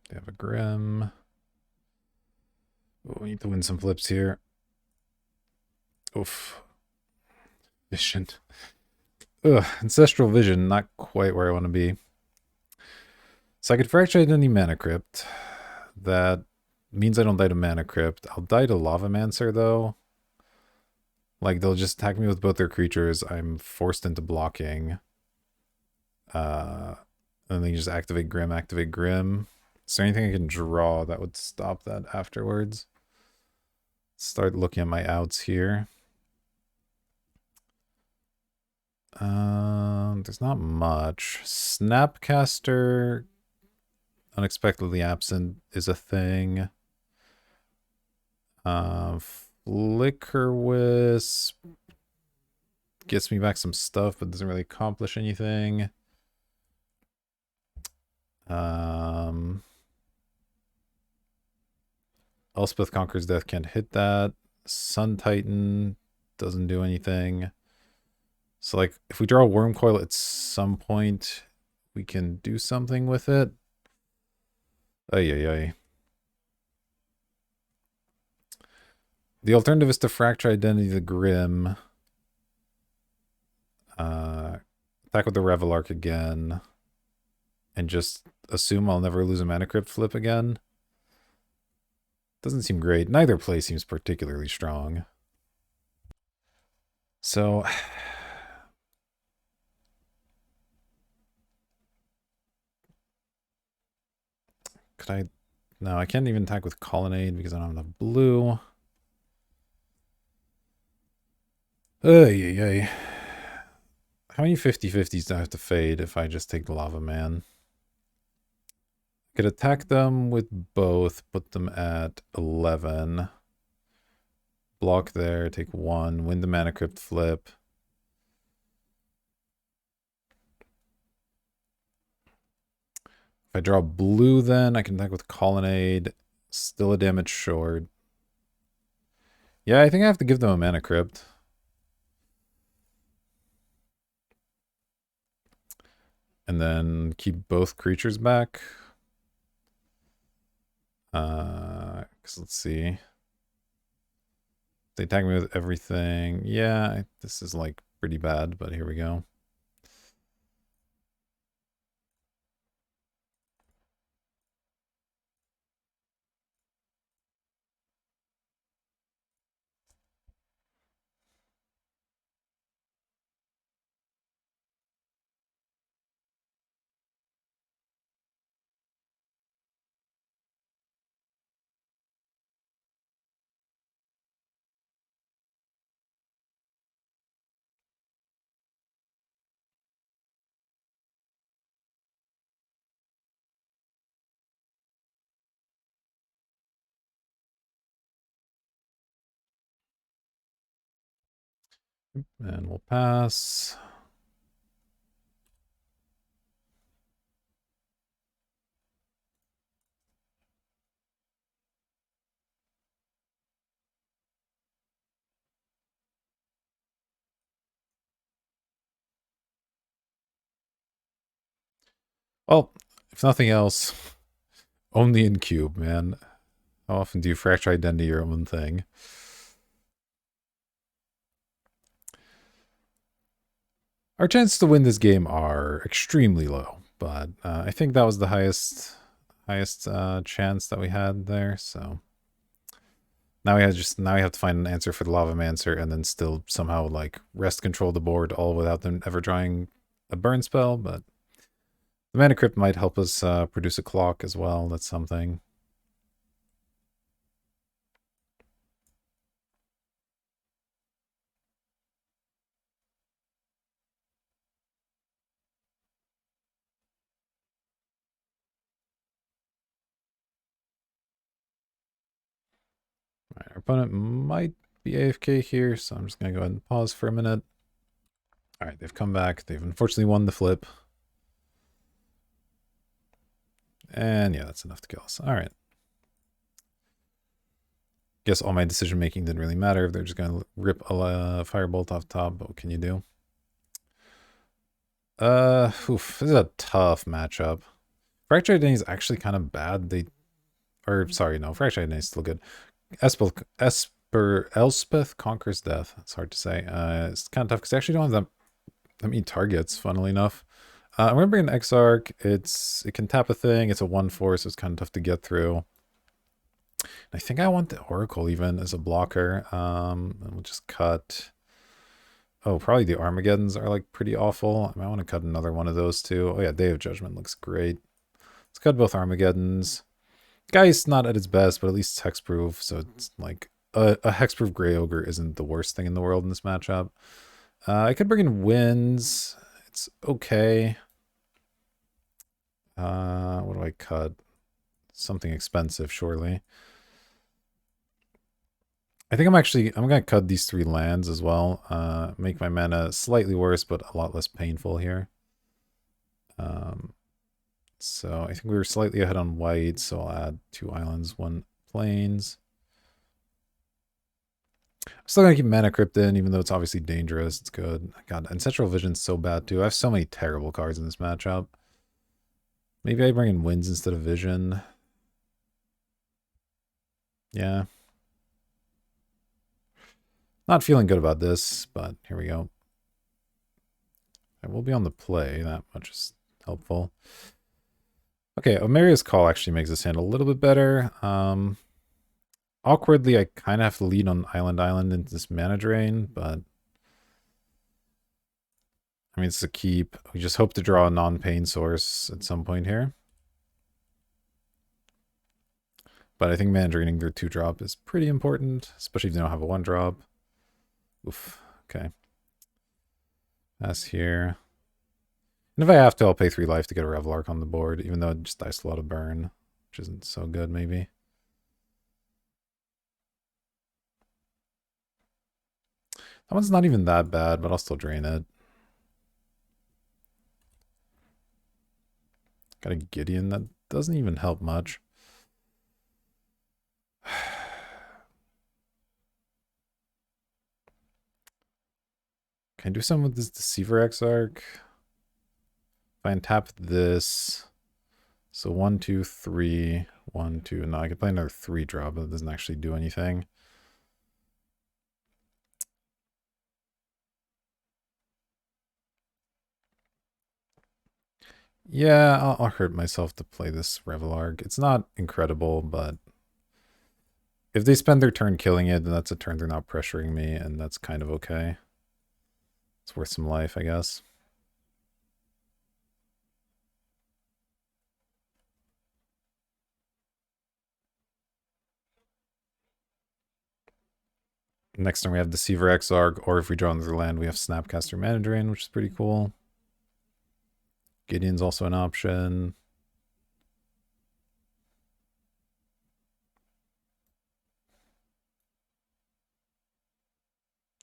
They have a Grim. Oh, we need to win some flips here. Oof. Vision. Ugh, Ancestral Vision, not quite where I want to be. So I could Fracture Identity Mana Crypt. That means I don't die to Mana Crypt. I'll die to Lavamancer, though. Like, they'll just attack me with both their creatures. I'm forced into blocking. And then you just activate Grim, activate Grim. Is there anything I can draw that would stop that afterwards? Start looking at my outs here. There's not much. Snapcaster, unexpectedly absent, is a thing. Flicker Wisp gets me back some stuff, but doesn't really accomplish anything. Elspeth Conquers Death can't hit that. Sun Titan doesn't do anything. So, like, if we draw a Wormcoil at some point, we can do something with it. Ay, ay, ay. The alternative is to Fracture Identity the Grim. Attack with the Revelark again. And just assume I'll never lose a Mana Crypt flip again. Doesn't seem great. Neither play seems particularly strong. So... could I... No, I can't even attack with Colonnade because I don't have enough blue. Ay, ay, ay. How many 50-50s do I have to fade if I just take the Lava Man? I could attack them with both, put them at 11. Block there, take 1, win the Mana Crypt flip. If I draw blue, then I can attack with Colonnade. Still a damage short. Yeah, I think I have to give them a Mana Crypt. And then keep both creatures back. Because let's see. They attack me with everything. Yeah, this is like pretty bad, but here we go. And we'll pass. Well, if nothing else, only in cube, man. How often do you fracture identity your own thing? Our chances to win this game are extremely low, but I think that was the highest chance that we had there. So now we have to find an answer for the Lavamancer and then still somehow like rest control the board all without them ever drawing a burn spell. But the Mana Crypt might help us produce a clock as well. That's something. All right, our opponent might be AFK here, so I'm just going to go ahead and pause for a minute. All right, they've come back. They've unfortunately won the flip. And yeah, that's enough to kill us. All right. Guess all my decision making didn't really matter if they're just going to rip a firebolt off top, but what can you do? This is a tough matchup. Fracture Identity is actually kind of bad. Fracture Identity is still good. Elspeth Conquers Death. It's hard to say. It's kind of tough because I actually don't have that many targets, funnily enough. I'm going to bring an Exarch. It can tap a thing. It's a 1/4, so it's kind of tough to get through. I think I want the Oracle even as a blocker. And we'll just cut. Oh, probably the Armageddons are like pretty awful. I might want to cut another one of those too. Oh yeah, Day of Judgment looks great. Let's cut both Armageddons. Guy's not at its best, but at least it's hexproof, so it's like a hexproof Grey Ogre isn't the worst thing in the world in this matchup. I could bring in Winds. It's okay. What do I cut? Something expensive, surely. I think I'm gonna cut these 3 lands as well. Make my mana slightly worse, but a lot less painful here. So I think we were slightly ahead on white, so I'll add 2 islands, 1 plains. I'm still gonna keep Mana Crypt in, even though it's obviously dangerous. It's good. God, Ancestral Vision's so bad too. I have so many terrible cards in this matchup. Maybe I bring in Winds instead of Vision. Yeah. Not feeling good about this, but here we go. I will be on the play. That much is helpful. Okay, Omeria's Call actually makes this hand a little bit better. Awkwardly, I kind of have to lead on Island into this mana drain, but I mean, it's a keep. We just hope to draw a non-pain source at some point here. But I think mana draining their 2-drop is pretty important, especially if they don't have a 1-drop. Oof, okay. Pass here. And if I have to, I'll pay 3 life to get a Revelark on the board, even though it just dies a lot of burn, which isn't so good, maybe. That one's not even that bad, but I'll still drain it. Got a Gideon that doesn't even help much. Can I do something with this Deceiver Exarch? If I untap this, so 1, 2, 3, 1, 2. No, I could play another 3-drop, but it doesn't actually do anything. Yeah, I'll hurt myself to play this Revelark. It's not incredible, but if they spend their turn killing it, then that's a turn they're not pressuring me, and that's kind of okay. It's worth some life, I guess. Next turn we have Deceiver Exarch, or if we draw another land, we have Snapcaster Mana Drain, which is pretty cool. Gideon's also an option.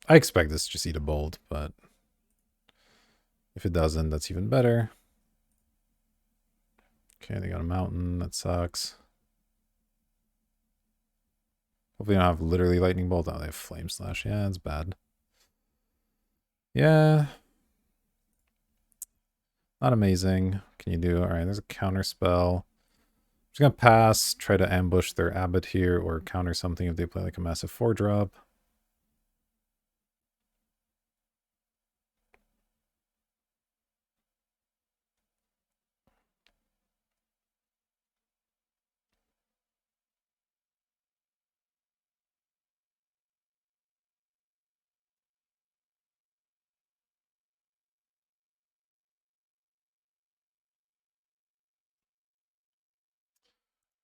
I expect this to just eat a bolt, but if it doesn't, that's even better. Okay, they got a mountain. That sucks. Hopefully they don't have literally lightning bolt. Oh, they have flame slash. Yeah, it's bad. Yeah. Not amazing. What can you do? All right, there's a counter spell. Just gonna pass, try to ambush their abbot here or counter something if they play like a massive 4-drop.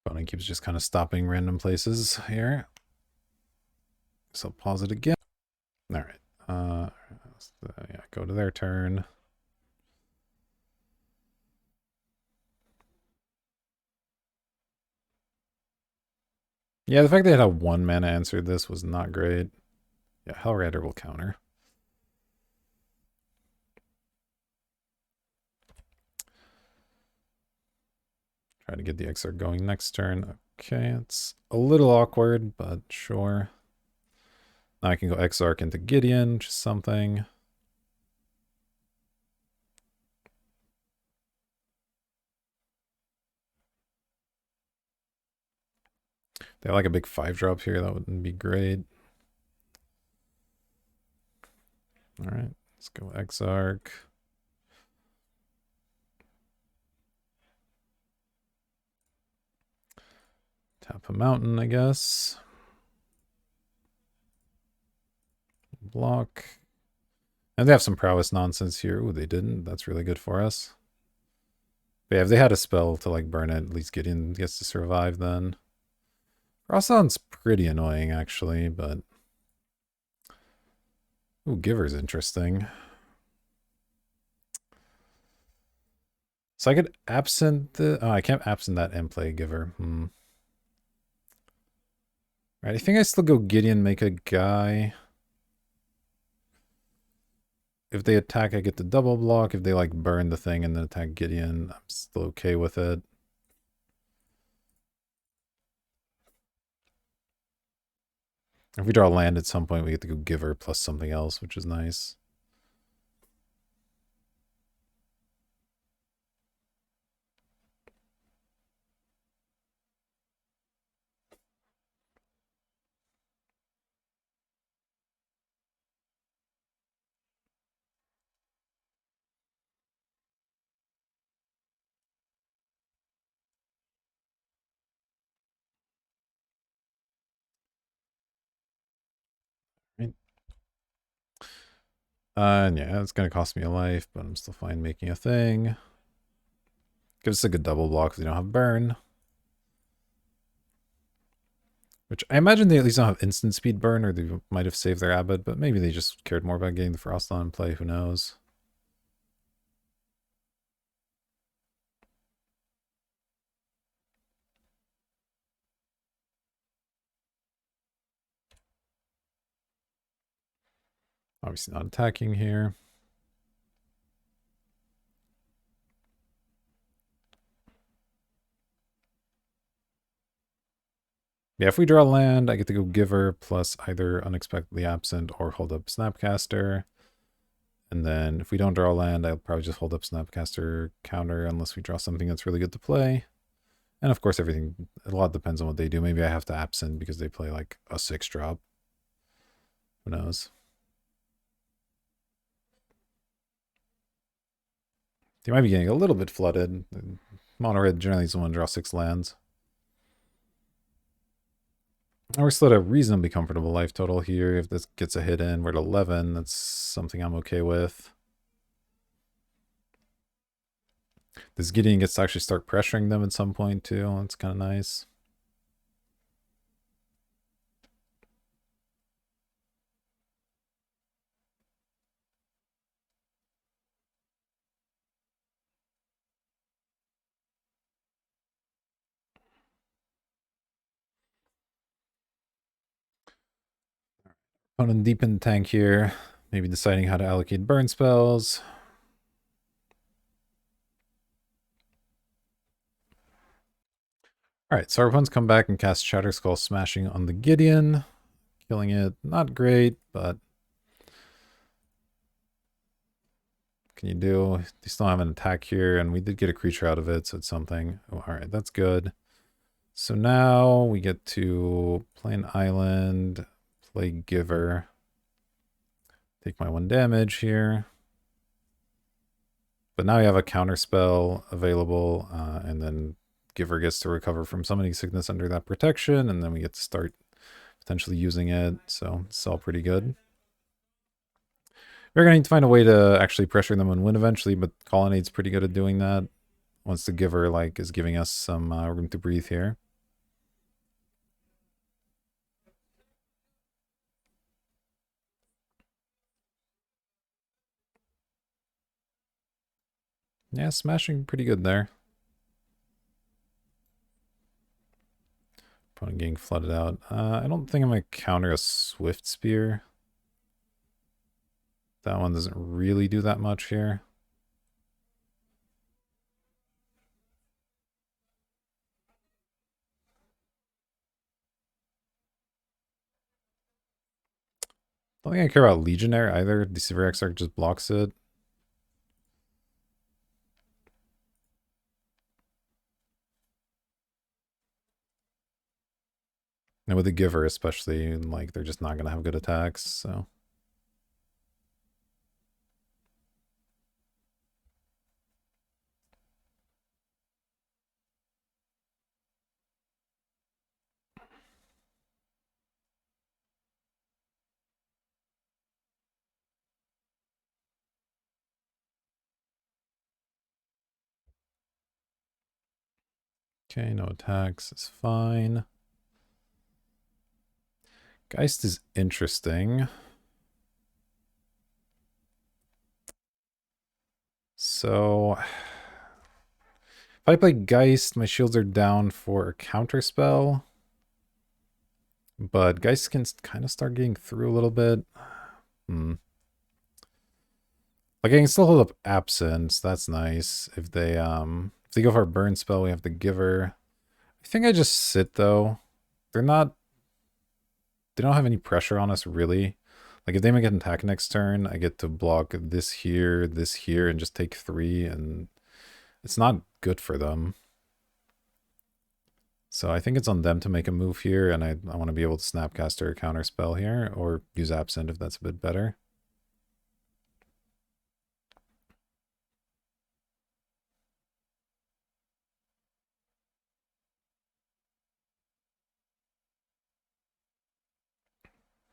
Opponent keeps just kind of stopping random places here. So I'll pause it again. All right. Yeah, go to their turn. Yeah, the fact they had a 1 mana answer this was not great. Yeah, Hellrider will counter. Try to get the Exarch going next turn. Okay, it's a little awkward, but sure. Now I can go Exarch into Gideon, just something. They have like a big 5-drop here, that wouldn't be great. Alright, let's go Exarch. Tap a mountain, I guess. Block. And they have some prowess nonsense here. Ooh, they didn't. That's really good for us. But yeah, if they had a spell to like burn it, at least Gideon gets to survive then. Rossan's pretty annoying actually, but... Ooh, Giver's interesting. So I could absent the... Oh, I can't absent that and play Giver. Right, I think I still go Gideon, make a guy. If they attack, I get the double block. If they like burn the thing and then attack Gideon, I'm still okay with it. If we draw land at some point, we get to go Giver plus something else, which is nice. Right. And yeah, it's going to cost me a life, but I'm still fine making a thing. Gives us a good double block if they don't have burn. Which I imagine they at least don't have instant speed burn, or they might have saved their abbot, but maybe they just cared more about getting the Frostlon in play, who knows. Obviously not attacking here. Yeah, if we draw land, I get to go Giver plus either Unexpectedly Absent or hold up Snapcaster. And then if we don't draw land, I'll probably just hold up Snapcaster counter unless we draw something that's really good to play. And of course, a lot depends on what they do. Maybe I have to Absent because they play like a 6-drop. Who knows? They might be getting a little bit flooded. Mono red generally is the one to draw 6 lands. We're still at a reasonably comfortable life total here. If this gets a hit in, we're at 11. That's something I'm okay with. This Gideon gets to actually start pressuring them at some point too. That's kind of nice. Opponent deep in the tank here. Maybe deciding how to allocate burn spells. Alright, so our opponents come back and cast Shatterskull Smashing on the Gideon. Killing it. Not great, but... can you do? They still have an attack here, and we did get a creature out of it, so it's something. Oh, alright, that's good. So now we get to play an island, play Giver. Take my 1 damage here. But now we have a counter spell available, and then Giver gets to recover from summoning sickness under that protection, and then we get to start potentially using it. So it's all pretty good. We're going to need to find a way to actually pressure them and win eventually, but Colonnade's pretty good at doing that. Once the Giver like is giving us some room to breathe here. Yeah, smashing pretty good there. Opponent getting flooded out. I don't think I'm going to counter a Swift Spear. That one doesn't really do that much here. I don't think I care about Legionnaire either. Deceiver Exarch just blocks it. And with the Giver especially, like, they're just not going to have good attacks, so... Okay, no attacks. It's fine. Geist is interesting. So... if I play Geist, my shields are down for a counter spell. But Geist can kind of start getting through a little bit. Like, I can still hold up Absence. That's nice. If they go for a burn spell, we have the Giver. I think I just sit, though. They don't have any pressure on us, really. Like, if they make an attack next turn, I get to block this here, and just take 3, and it's not good for them. So I think it's on them to make a move here, and I want to be able to Snapcaster a counter spell here, or use Absent if that's a bit better.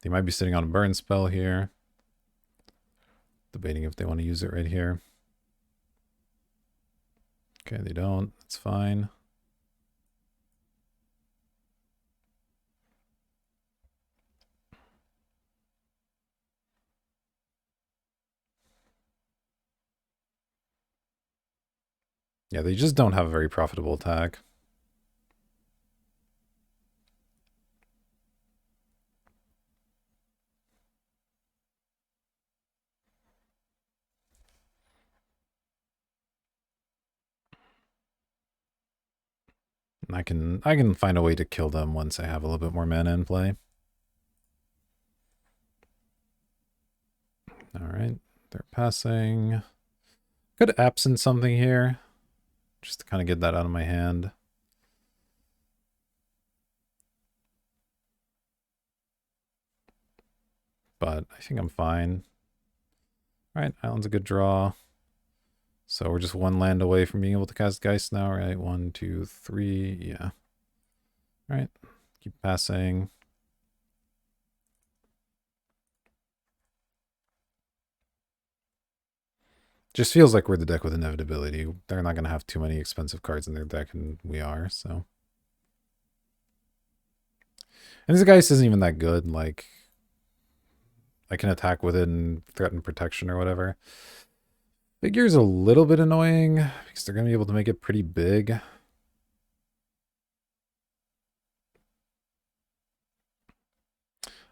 They might be sitting on a burn spell here. Debating if they want to use it right here. Okay, they don't. That's fine. Yeah, they just don't have a very profitable attack. And I can find a way to kill them once I have a little bit more mana in play. Alright, they're passing. Could absent something here, just to kind of get that out of my hand. But I think I'm fine. Alright, Island's a good draw. So we're just 1 land away from being able to cast Geist now, right? 1, 2, 3, yeah. Alright, keep passing. Just feels like we're the deck with inevitability. They're not going to have too many expensive cards in their deck, and we are, so. And this Geist isn't even that good, like... I can attack with it and threaten protection or whatever. Figure's a little bit annoying, because they're going to be able to make it pretty big.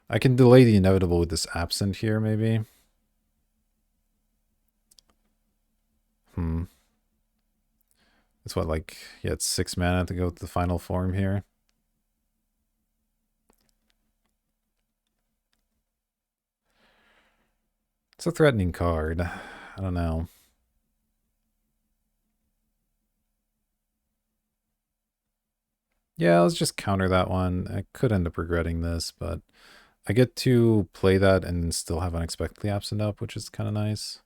I can delay the inevitable with this Absent here, maybe. It's what, like, yeah, it's 6 mana to go with the final form here. It's a threatening card. I don't know. Yeah, let's just counter that one. I could end up regretting this, but I get to play that and still have Unexpectedly Absent up, which is kind of nice.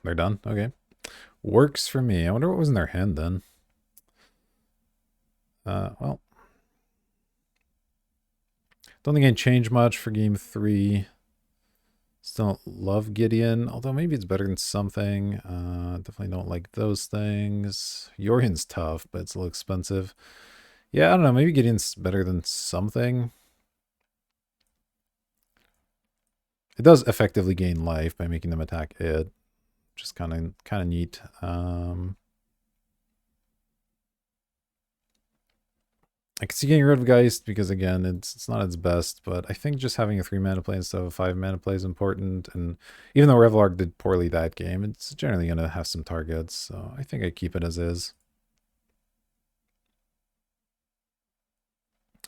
They're done? Okay. Works for me. I wonder what was in their hand then. Well, don't think I changed much for game 3. Still don't love Gideon, although maybe it's better than something. Definitely don't like those things. Jorgen's tough, but it's a little expensive. Yeah, I don't know. Maybe Gideon's better than something. It does effectively gain life by making them attack it, which is kind of neat. I can see getting rid of Geist because again, it's not its best, but I think just having a 3-mana play instead of a 5-mana play is important. And even though Revelark did poorly that game, it's generally going to have some targets, so I think I keep it as is.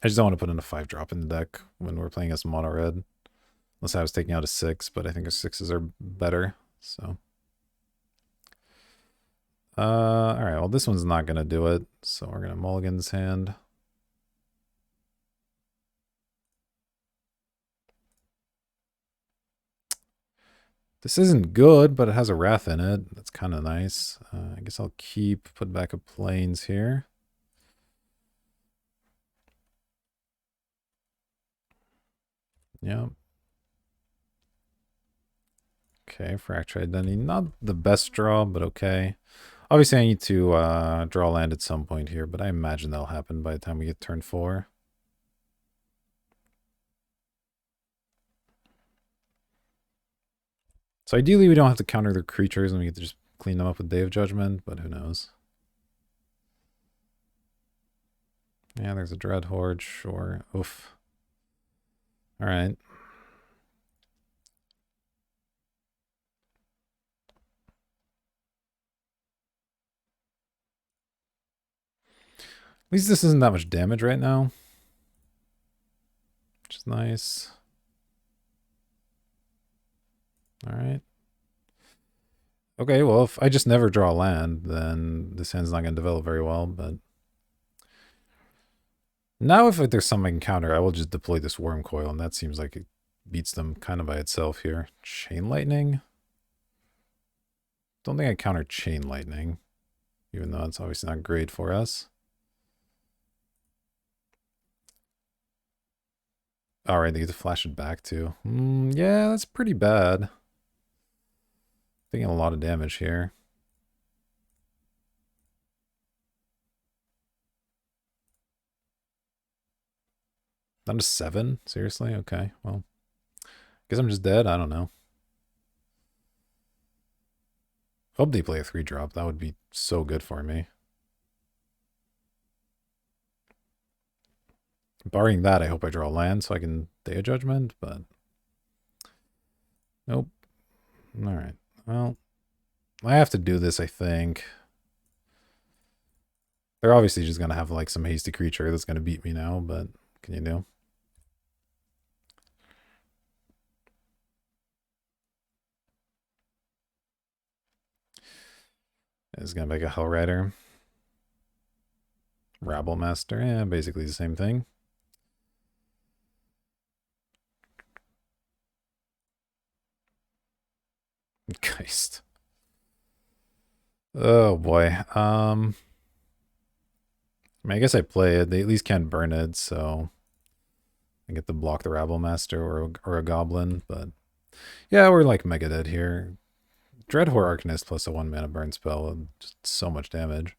I just don't want to put in a 5-drop in the deck when we're playing as mono red. Unless I was taking out a 6, but I think a 6s are better, so. Alright, well this one's not going to do it, so we're going to mulligan this hand. This isn't good, but it has a Wrath in it. That's kind of nice. I guess I'll put back a Plains here. Yeah. Okay, Fracture Identity. Not the best draw, but okay. Obviously, I need to draw land at some point here, but I imagine that'll happen by the time we get turn 4. So ideally, we don't have to counter their creatures and we get to just clean them up with Day of Judgment, but who knows. Yeah, there's a Dread Horde, sure. Oof. Alright. At least this isn't that much damage right now, which is nice. Alright. Okay, well, if I just never draw land, then this hand's not going to develop very well, but... Now if there's something I can counter, I will just deploy this Worm Coil, and that seems like it beats them kind of by itself here. Chain Lightning? Don't think I counter Chain Lightning, even though it's obviously not great for us. Alright, they get to flash it back too. Yeah, that's pretty bad. Taking a lot of damage here. Down to 7? Seriously? Okay, well. Guess I'm just dead? I don't know. Hope they play a 3-drop. That would be so good for me. Barring that, I hope I draw land so I can Day of Judgment, but... Nope. Alright, well... I have to do this, I think. They're obviously just going to have like some hasty creature that's going to beat me now, but what can you do? It's going to make a Hellrider. Rabble Master, yeah, basically the same thing. Geist. Oh boy. I mean, I guess I play it. They at least can't burn it, so I get to block the Rabble Master or a Goblin, but yeah, we're like mega dead here. Dreadhorde Arcanist plus a 1-mana burn spell, just so much damage.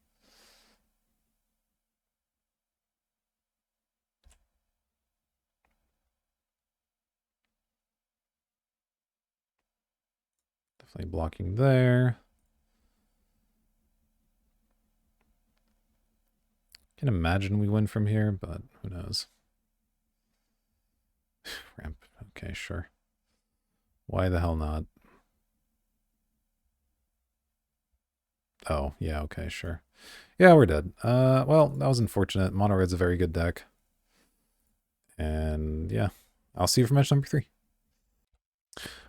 Definitely blocking there. Can imagine we win from here, but who knows? Ramp. Okay, sure. Why the hell not? Oh, yeah, okay, sure. Yeah, we're dead. Well, that was unfortunate. Mono Red's a very good deck. And yeah, I'll see you for match number 3.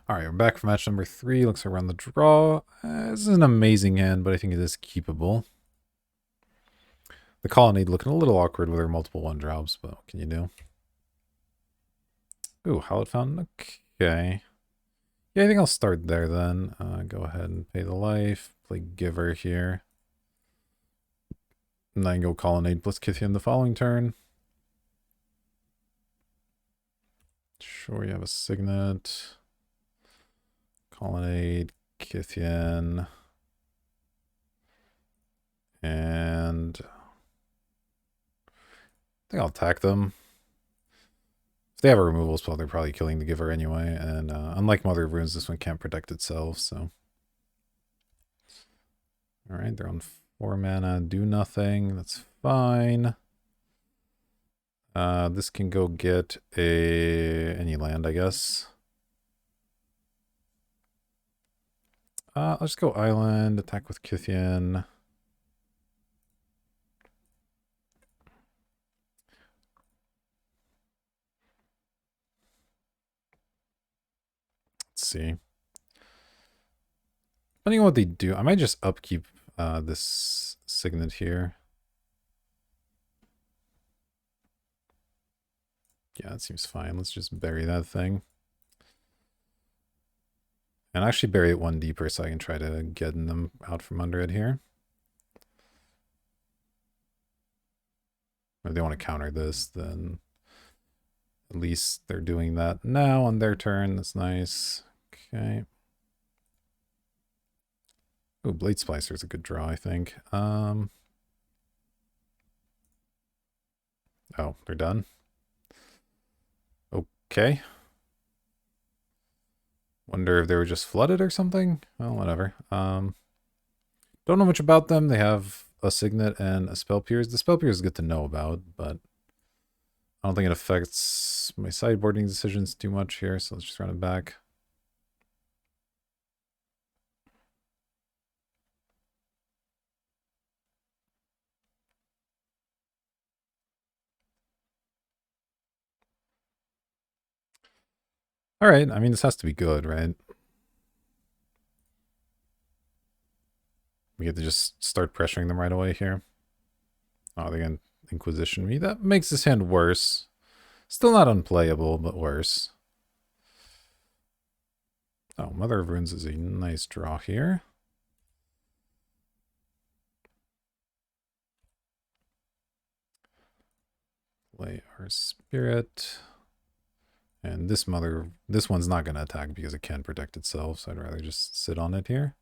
All right, we're back for match number 3. Looks like we're on the draw. This is an amazing hand, but I think it is keepable. The Colonnade looking a little awkward with her multiple 1-drops, but what can you do? Ooh, Hallowed Fountain. Okay. Yeah, I think I'll start there then. Go ahead and pay the life. Play Giver here. And then go Colonnade plus Kythian the following turn. Sure, you have a Signet. Colonnade, Kythian. And I think I'll attack them. If they have a removal spell, they're probably killing the Giver anyway. And unlike Mother of Runes, this one can't protect itself, so. Alright, they're on 4 mana, do nothing. That's fine. This can go get any land, I guess. Let's go Island, attack with Kythian. Let's see. Depending on what they do, I might just upkeep this Signet here. Yeah, that seems fine. Let's just bury that thing. And actually bury it 1 deeper so I can try to get them out from under it here. If they want to counter this, then at least they're doing that now on their turn. That's nice. Okay. Ooh, Blade Splicer is a good draw, I think. Oh, they're done. Okay. Wonder if they were just flooded or something. Well, whatever. Don't know much about them. They have a Signet and a Spell Pierce. The Spell Pierce is good to know about, but I don't think it affects my sideboarding decisions too much here, so let's just run it back. All right, I mean, this has to be good, right? We get to just start pressuring them right away here. Oh, they're going to Inquisition me. That makes this hand worse. Still not unplayable, but worse. Oh, Mother of Runes is a nice draw here. Play our Spirit. And this one's not going to attack because it can protect itself, so I'd rather just sit on it here.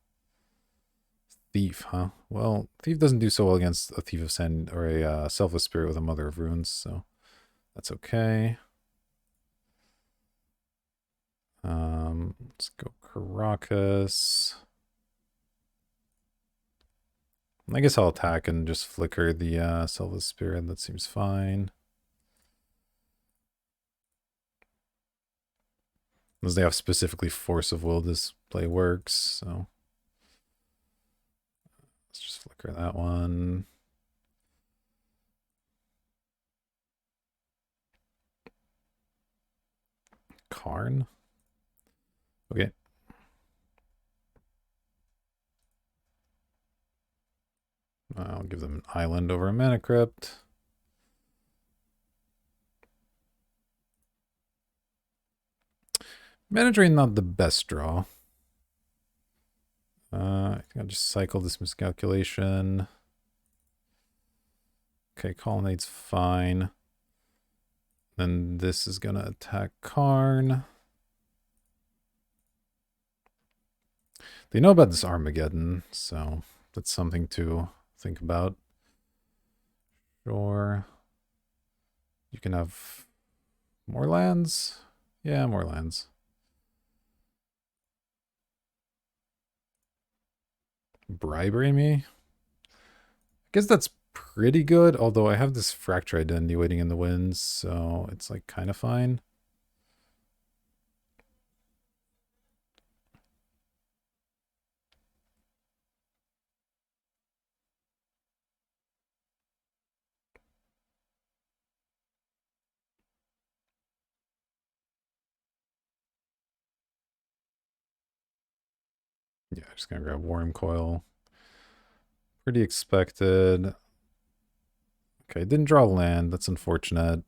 Thief, huh? Well, Thief doesn't do so well against a Thief of Sand or a Selfless Spirit with a Mother of Runes, so that's okay. Let's go Karakas. I guess I'll attack and just flicker the Selfless Spirit. That seems fine. Unless they have specifically Force of Will, this play works, so. Let's just flicker that one. Karn? Okay. I'll give them an island over a Mana Crypt. Mana Drain, not the best draw. I think I'll just cycle this Miscalculation. Okay, Colonnade's fine. Then this is going to attack Karn. They know about this Armageddon, so that's something to think about. Sure. You can have more lands? Yeah, more lands. Bribery me? I guess that's pretty good, although I have this Fracture Identity waiting in the winds, so it's like kind of fine. Yeah, just gonna grab Worm Coil. Pretty expected. Okay, didn't draw land. That's unfortunate.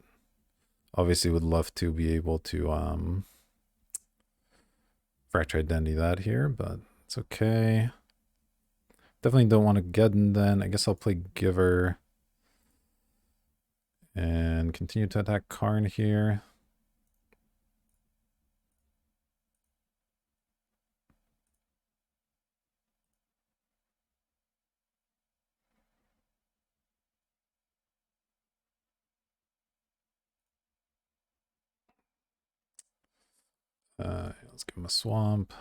Obviously would love to be able to Fracture Identity that here, but it's okay. Definitely don't want to Geddon then. I guess I'll play Giver. And continue to attack Karn here. Let's give him a swamp.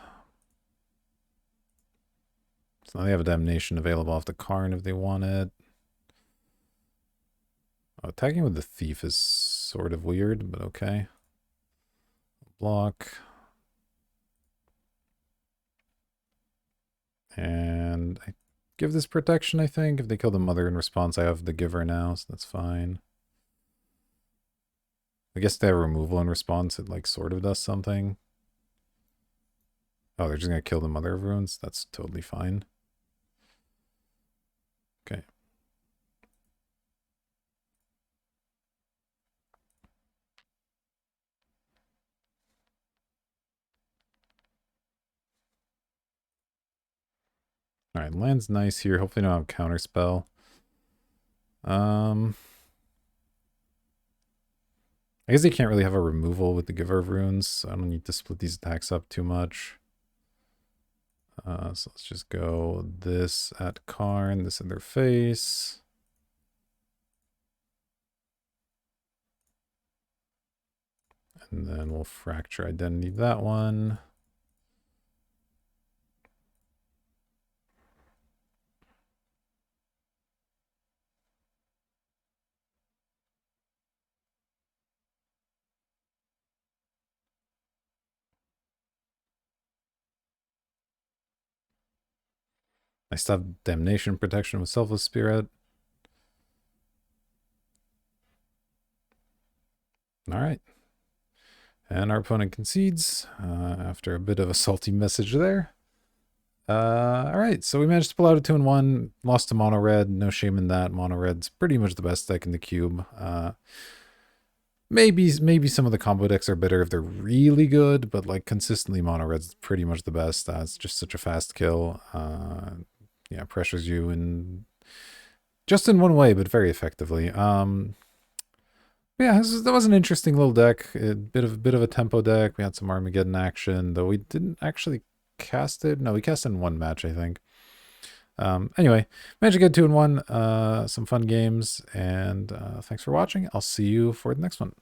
So now they have a Damnation available off the Karn if they want it. Oh, attacking with the Thief is sort of weird, but okay. Block. And I give this protection, I think. If they kill the Mother in response, I have the Giver now, so that's fine. I guess they have removal in response. It, like, sort of does something. Oh, they're just going to kill the Mother of Runes? That's totally fine. Okay. Alright, land's nice here. Hopefully I don't have counterspell. I guess they can't really have a removal with the Giver of Runes, so I don't need to split these attacks up too much. So let's just go this at Karn, this in their face. And then we'll Fracture Identity that one. I still have Damnation protection with Selfless Spirit. All right. And our opponent concedes after a bit of a salty message there. All right, so we managed to pull out a 2-1, lost to Mono Red. No shame in that. Mono Red's pretty much the best deck in the cube. Maybe some of the combo decks are better if they're really good, but like consistently Mono Red's pretty much the best. It's just such a fast kill. Yeah, pressures you in just in one way, but very effectively. Yeah, that was an interesting little deck. A bit of a tempo deck. We had some Armageddon action, though we didn't actually cast it. No, we cast it in one match, I think. Anyway, managed to get 2-1. Some fun games, and thanks for watching. I'll see you for the next one.